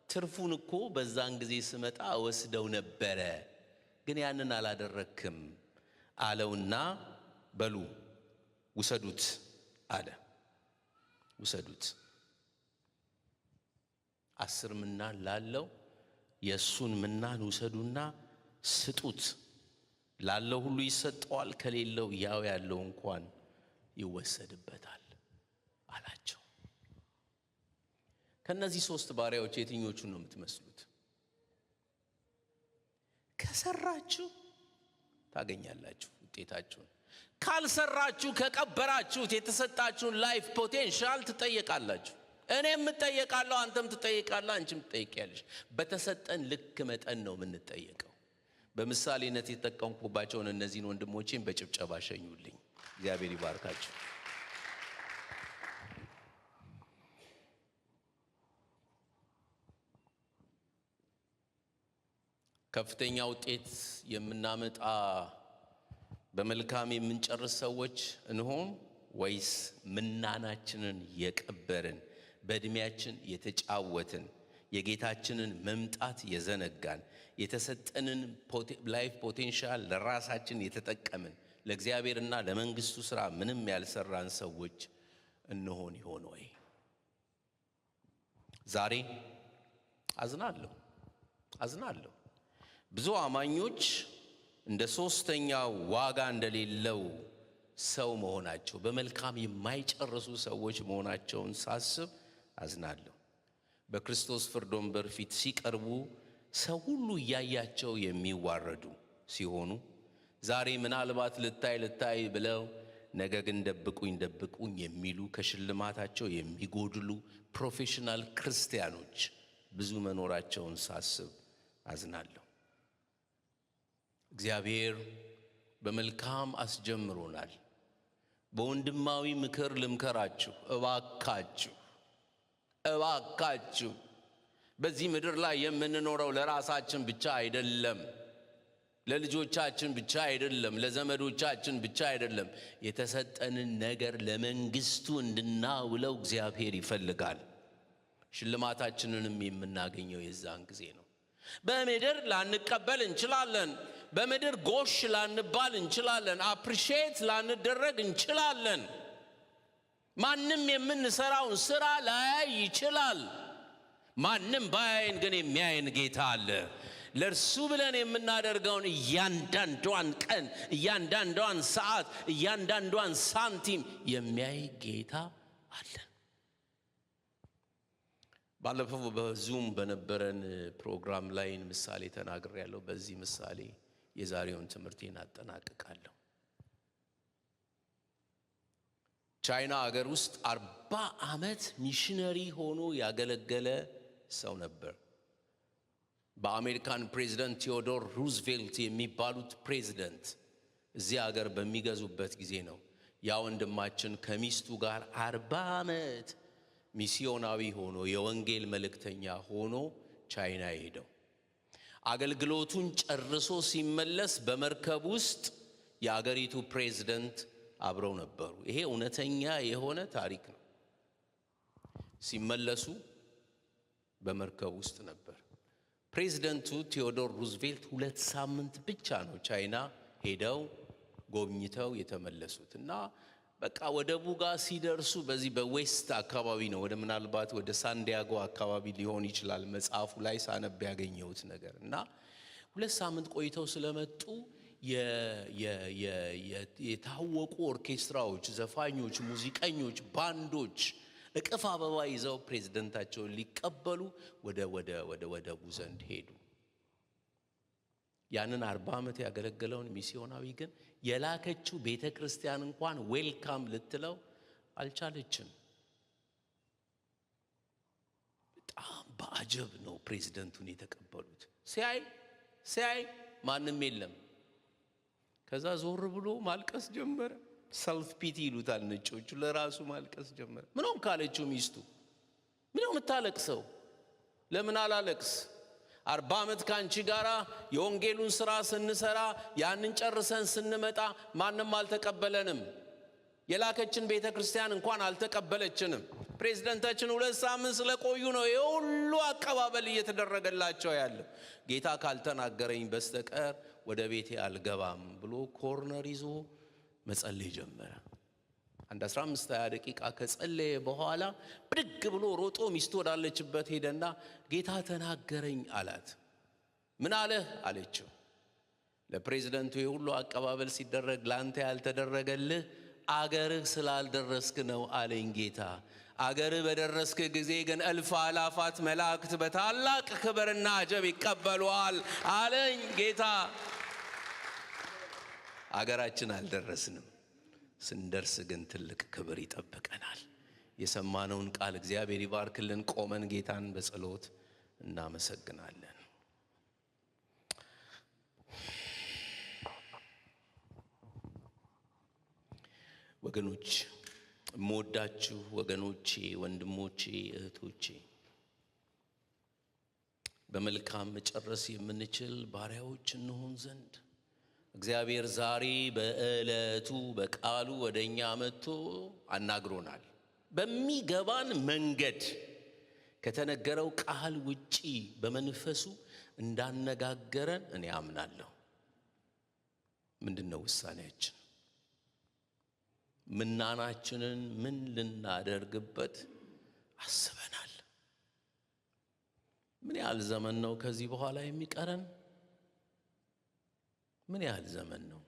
ትርፉን እኮ በዛን ጊዜ ስመጣ ወስደው ነበረ፣ ግን ያንን አላደረክም አለውና በሉ ውሰዱት አለ። ውሰዱት 10 ምናን ላለው የሱን ምናን ውሰዱና ስጡት። ላለው ሁሉ ይሰጠዋል፣ ከሌለው ያው ያለው እንኳን ይወሰድበታል አላቸው። ከነዚህ 3 ባሪያዎች የትኞቹን ነው የምትመስሉት? ከሰራችሁ ታገኛላችሁ ውጤታችሁን። ካልሰራችሁ ከቀበራችሁት የተሰጣችሁን ላይፍ ፖቴንሻል ትጠየቃላችሁ። እኔም እጠየቃለሁ፣ አንተም ትጠየቃለህ፣ አንቺም ትጠየቂያለሽ። በተሰጠን ልክ መጠን ነው የምንጠየቀው። በምሳሌነት የተጠቀምኩባቸውን እነዚህን ወንድሞቼን በጭብጨባ ሸኙልኝ። እግዚአብሔር ይባርካችሁ። ከፍተኛ ውጤት የምናመጣ በመልካም የምንጨርስ ሰዎች እንሆን ወይስ ምናናችንን የቀበርን በእድሜያችን የተጫወትን የጌታችንን መምጣት የዘነጋን የተሰጠንን ላይፍ ፖቴንሻል ለራሳችን የተጠቀምን ለእግዚአብሔርና ለመንግስቱ ሥራ ምንም ያልሰራን ሰዎች እንሆን ይሆን ወይ? ዛሬ አዝናለሁ። ብዙ አማኞች እንደ ሶስተኛው ዋጋ እንደሌለው ሰው መሆናቸው፣ በመልካም የማይጨርሱ ሰዎች መሆናቸውን ሳስብ አዝናለሁ። በክርስቶስ ፍርድ ወንበር ፊት ሲቀርቡ ሰው ሁሉ እያያቸው የሚዋረዱ ሲሆኑ ዛሬ ምናልባት ልታይ ብለው ነገ ግን ደብቁኝ የሚሉ ከሽልማታቸው የሚጎድሉ ፕሮፌሽናል ክርስቲያኖች ብዙ መኖራቸውን ሳስብ አዝናለሁ። እግዚአብሔር በመልካም አስጀምሮናል። በወንድማዊ ምክር ልምከራችሁ፣ እባካችሁ በዚህ ምድር ላይ የምንኖረው ለራሳችን ብቻ አይደለም፣ ለልጆቻችን ብቻ አይደለም፣ ለዘመዶቻችን ብቻ አይደለም። የተሰጠንን ነገር ለመንግስቱ እንድናውለው እግዚአብሔር ይፈልጋል። ሽልማታችንንም የምናገኘው የዛን ጊዜ ነው። በምድር ላንቀበል እንችላለን። በምድር ጎሽ ላንባል እንችላለን። አፕሪሺየት ላንደረግ እንችላለን። ማንም የምንሰራውን ስራ ላያይ ይችላል። ማንም ባያይን ግን የሚያይን ጌታ አለ። ለእርሱ ብለን የምናደርገውን እያንዳንዷን ቀን፣ እያንዳንዷን ሰዓት፣ እያንዳንዷን ሳንቲም የሚያይ ጌታ አለ። ባለፈው በዙም በነበረን ፕሮግራም ላይ ምሳሌ ተናግሬያለሁ። በዚህ ምሳሌ የዛሬውን ትምህርቴን አጠናቅቃለሁ። ቻይና ሀገር ውስጥ 40 ዓመት ሚሽነሪ ሆኖ ያገለገለ ሰው ነበር። በአሜሪካን ፕሬዝዳንት ቴዎዶር ሩዝቬልት የሚባሉት ፕሬዝዳንት እዚህ ሀገር በሚገዙበት ጊዜ ነው ያ ወንድማችን ከሚስቱ ጋር 40 ዓመት ሚስዮናዊ ሆኖ የወንጌል መልእክተኛ ሆኖ ቻይና ሄደው አገልግሎቱን ጨርሶ ሲመለስ በመርከብ ውስጥ የአገሪቱ ፕሬዝዳንት አብረው ነበሩ። ይሄ እውነተኛ የሆነ ታሪክ ነው። ሲመለሱ በመርከብ ውስጥ ነበር። ፕሬዝዳንቱ ቴዎዶር ሩዝቬልት 2 ሳምንት ብቻ ነው ቻይና ሄደው ጎብኝተው የተመለሱት እና በቃ ወደ ቡጋ ሲደርሱ በዚህ በዌስት አካባቢ ነው ወደ ምናልባት ወደ ሳንዲያጎ አካባቢ ሊሆን ይችላል መጽሐፉ ላይ ሳነብ ያገኘሁት ነገር እና 2 ሳምንት ቆይተው ስለመጡ የታወቁ ኦርኬስትራዎች ዘፋኞች ሙዚቀኞች ባንዶች እቅፍ አበባ ይዘው ፕሬዝዳንታቸውን ሊቀበሉ ወደ ቡዘንድ ሄዱ ያንን 40 ዓመት ያገለገለውን ሚስዮናዊ ግን የላከችው ቤተክርስቲያን እንኳን ዌልካም ልትለው አልቻለችም በጣም በአጀብ ነው ፕሬዝዳንቱን የተቀበሉት ሲያይ ማንም የለም ከዛ ዞር ብሎ ማልቀስ ጀመረ ሰልፍ ፒቲ ይሉታል ነጮቹ ለራሱ ማልቀስ ጀመረ ምንም ካለችው ሚስቱ ምንም ታለቅሰው ለምን አላለቅስ 40 ዓመት ካንቺ ጋራ የወንጌሉን ሥራ ስንሰራ ያንን ጨርሰን ስንመጣ ማንንም አልተቀበለንም የላከችን ቤተክርስቲያን እንኳን አልተቀበለችንም ፕሬዝዳንታችን 2 ሳምንት ስለቆዩ ነው የሁሉ አቀባበል እየተደረገላቸው ያለው ጌታ ካልተናገረኝ በስተቀር ወደ ቤቴ አልገባም ብሎ ኮርነር ይዞ መጸለይ ጀመረ አንድ 15-20 ደቂቃ ከጸለየ በኋላ ብድግ ብሎ ሮጦ ሚስቱ ወዳለችበት ሄደና ጌታ ተናገረኝ አላት ምን አለ አለችው ለፕሬዝዳንቱ የሁሉ አቀባበል ሲደረግ ላንተ ያልተደረገልህ አገርህ ስላልደረስክ ነው አለኝ ጌታ አገርህ በደረስክ ጊዜ ግን እልፍ አላፋት መላእክት በታላቅ ክብርና አጀብ ይቀበሉሃል አለኝ ጌታ አገራችን አልደረስንም ስንደርስ ግን ትልቅ ክብር ይጠብቀናል የሰማነውን ቃል እግዚአብሔር ይባርክልን ቆመን ጌታን በጸሎት እናመሰግናለን ወገኖች ሞዳችሁ ወገኖቼ ወንድሞቼ እህቶቼ በመልካም መጨረስ የምንችል ባሪያዎች እንሆን ዘንድ እግዚአብሔር ዛሬ በእለቱ በቃሉ ወደኛ መጥቶ አናግሮናል በሚገባን መንገድ ከተነገረው ቃል ውጪ በመንፈሱ እንዳነጋገረን እኔ አምናለሁ ምንድነው ውሳኔያችን ምናናችንን ምን ልናደርግበት አስበናል ምን ያህል ዘመን ነው ከዚህ በኋላ የሚቀረን ምን ያህል ዘመን ነው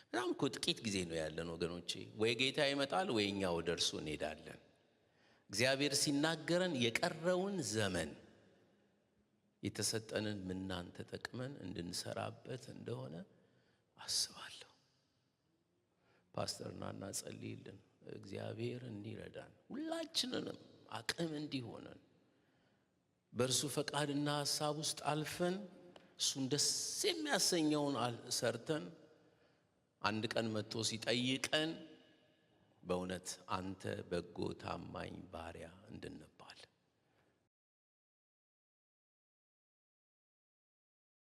በጣም ጥቂት ጊዜ ነው ያለን ወገኖቼ ወይ ጌታ ይመጣል ወይ እኛ ወደ እርሱ እንሄዳለን እግዚአብሔር ሲናገረን የቀረውን ዘመን የተሰጠንን ምናን ተጠቅመን እንድንሰራበት እንደሆነ አስባለሁ ፓስተርናና ጸልይልን እግዚአብሔር እንዲረዳን ሁላችንንም አቅም እንዲሆነን በእርሱ ፈቃድና ሐሳብ ውስጥ አልፈን እሱን ደስ የሚያሰኘውን ሰርተን አንድ ቀን መጥቶ ሲጠይቀን በእውነት አንተ በጎ ታማኝ ባሪያ እንድንባል